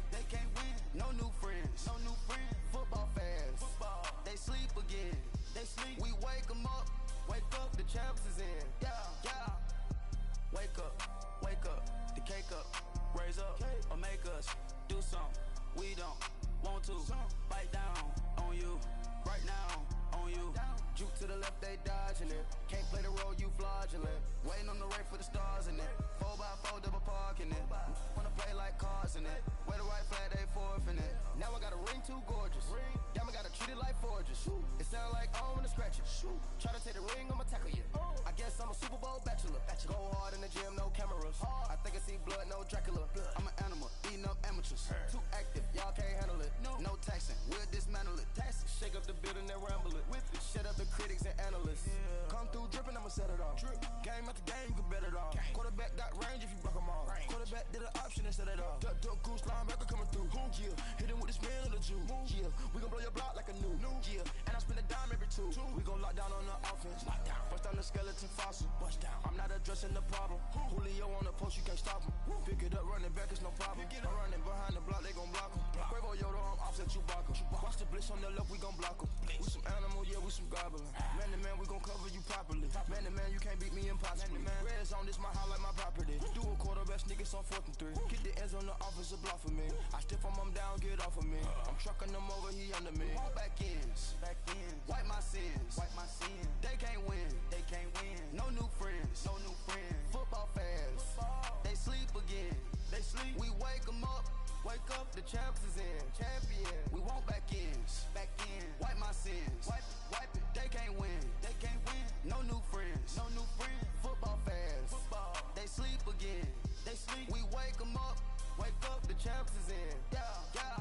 no new friends, football fans, they sleep again, we wake them up, the champs is in, yeah, wake up, the cake up, raise up, or make us do something we don't want to, bite down on you, right now on you, juke to the left, they dodging it, can't play the role, you fraudulent, waiting on the right for the stars in it, 4x4 double parking it, wanna play like cars in it, wear the right flag, they forfeiting it, now I got a ring too gorgeous, damn I gotta treat it like forges, it sound like I wanna scratch it, try to take the ring, I'ma tackle you, I guess I'm a Super Bowl bachelor, go hard in the gym, no cameras, I think I see blood, no Dracula, I'm an animal, eating up amateurs, too active, y'all can't handle it, no taxing, we'll dismantle it, shake up the building and ramble it, shut up the critics and analysts, come through dripping, I'ma set it off, game after game, you can bet it off, quarterback got range if you block them all, quarterback did an option and set it off, duck goose linebacker coming through, yeah, hit him with the spin of the Jew, yeah, we gon' blow your block like a new, yeah, and I spend a dime every two, we gon' lock down on the offense, bust down the skeleton fossil, I'm not addressing the problem, Julio on the post, you can't stop him, pick it up, running back, it's no problem, I'm running behind the block, they gon' block him, Quavo Yoda, I'm offset Chewbacca, watch the blitz on the left, we gon' block him, we some animal, yeah, we some goblin, man to man, we gon' cover you properly, man to man, you can't beat me impossibly, red zone, this my highlight, my property, do a quarterback sneakers on 4th and 3, get the ends on the offensive block for me, I stiff him, I'm down, get off of me, I'm trucking them over, he under me, back ends, wipe my sins, they can't win, no new friends, football fans, they sleep again, we wake them up, the champs is in, we want back ends, wipe my sins, wipe it, they can't win, no new friends, football fans, they sleep again, we wake them up, the champs is in, yeah.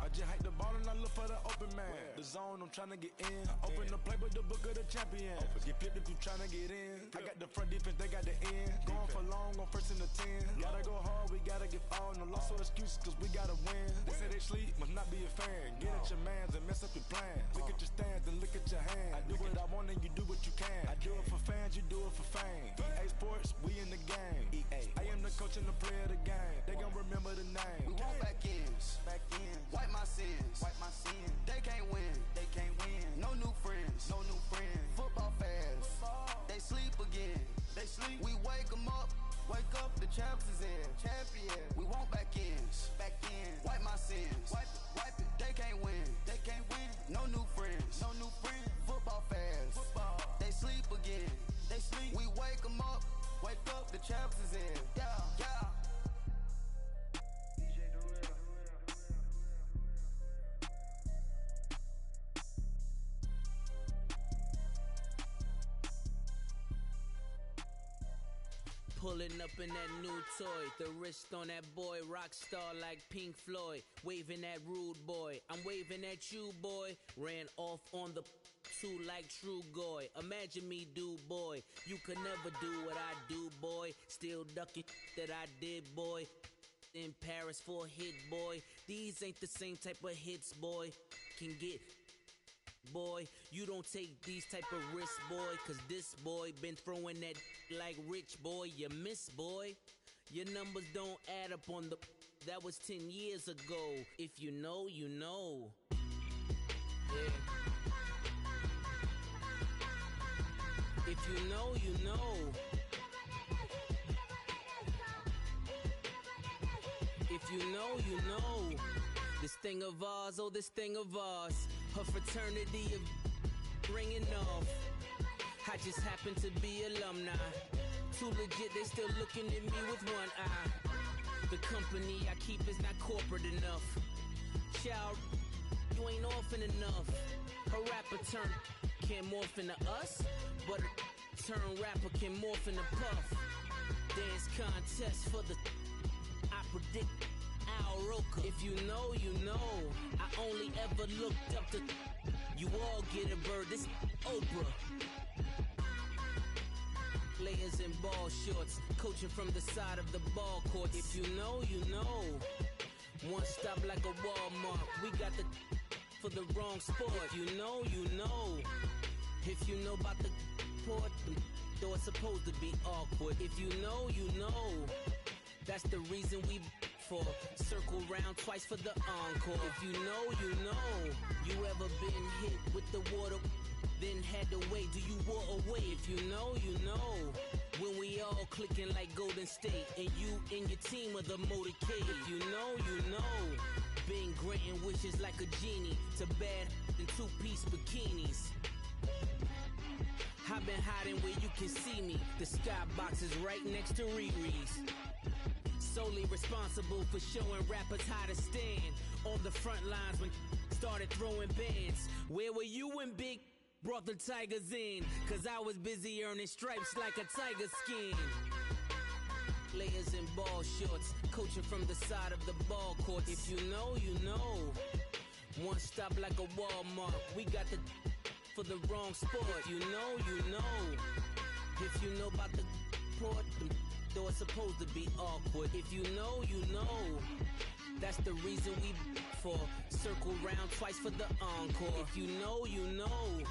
I just hike the ball and I look for the open man. The zone, I'm trying to get in. Open the playbook, the book of the champion. Get flipped if you trying to get in. I got the front defense, they got the end. Going for long, on first and the 10. Gotta go hard, we gotta get all. No loss or excuses, cause we gotta win. They say they sleep, must not be a fan. Get at your mans and mess up your plans. Look at your stance and look at your hand. I do what I want and you do what you can. I do it for fans, you do it for fame. EA Sports, we in the game. EA. I am the coach and the player of the game. They gon' remember the name. We want back ends. Wipe my sins. They can't win. No new friends. Football fans. They sleep again. We wake them up. Wake up, the champs is in. Champion. We want back ends. Wipe my sins. Wipe it. They can't win. No new friends. Football fans. They sleep again. We wake them up. Wake up, the champs is in. Yeah. Pulling up in that new toy, the wrist on that boy, rock star like Pink Floyd, waving at rude boy, I'm waving at you boy, ran off on the two like True Goy, imagine me do boy, you could never do what I do boy, still ducking that I did boy, in Paris for a hit boy, these ain't the same type of hits boy, can get boy, you don't take these type of risks, boy, cause this boy been throwing that like rich boy, you miss, boy. Your numbers don't add up on the, that was 10 years ago. If you know, you know. Yeah. If you know, you know. If you know, you know. This thing of ours, oh this thing of ours. Her fraternity of ringing off. I just happen to be alumni. Too legit, they still looking at me with one eye. The company I keep is not corporate enough. Child, you ain't orphan enough. Her rapper turn can't morph into us, but a turn rapper can morph into Puff. Dance contest for the I predict Al Roker. If you know, you know. I only ever looked up to you all get a bird. This Oprah. Players in ball shorts, coaching from the side of the ball court. If you know, you know. One stop like a Walmart. We got the for the wrong sport. If you know, you know. If you know about the port, though it's supposed to be awkward. If you know, you know. That's the reason we for circle round twice for the encore. If you know, you know. You ever been hit with the water? Then had to wait, do you walk away? If you know, you know. When we all clicking like Golden State, and you and your team are the motorcade. If you know, you know. Been granting wishes like a genie to bad in two-piece bikinis. I've been hiding where you can see me. The skybox is right next to Riri's. Solely responsible for showing rappers how to stand on the front lines when started throwing bands. Where were you when Big brought the Tigers in? Cause I was busy earning stripes like a tiger skin. Players in ball shorts, coaching from the side of the ball court. If you know, you know. One stop like a Walmart. We got the for the wrong sport. If you know, you know. If you know about the port, though it's supposed to be awkward. If you know, you know. That's the reason we for circle round twice for the encore. If you know, you know.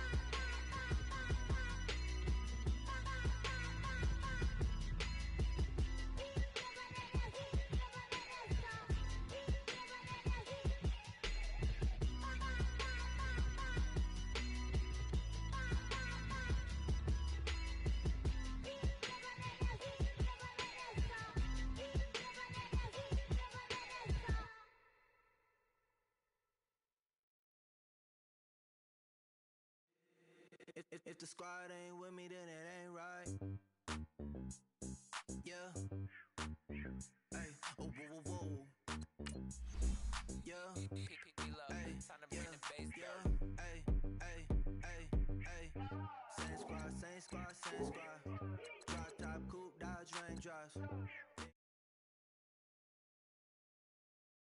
If the squad ain't with me, then it ain't right. Yeah. Hey, oh, whoa, whoa, whoa. Yeah. Hey, yeah, yeah. Hey, hey, hey, hey. Same squad, same squad, same squad. Drop top, coupe, Dodge raindrops.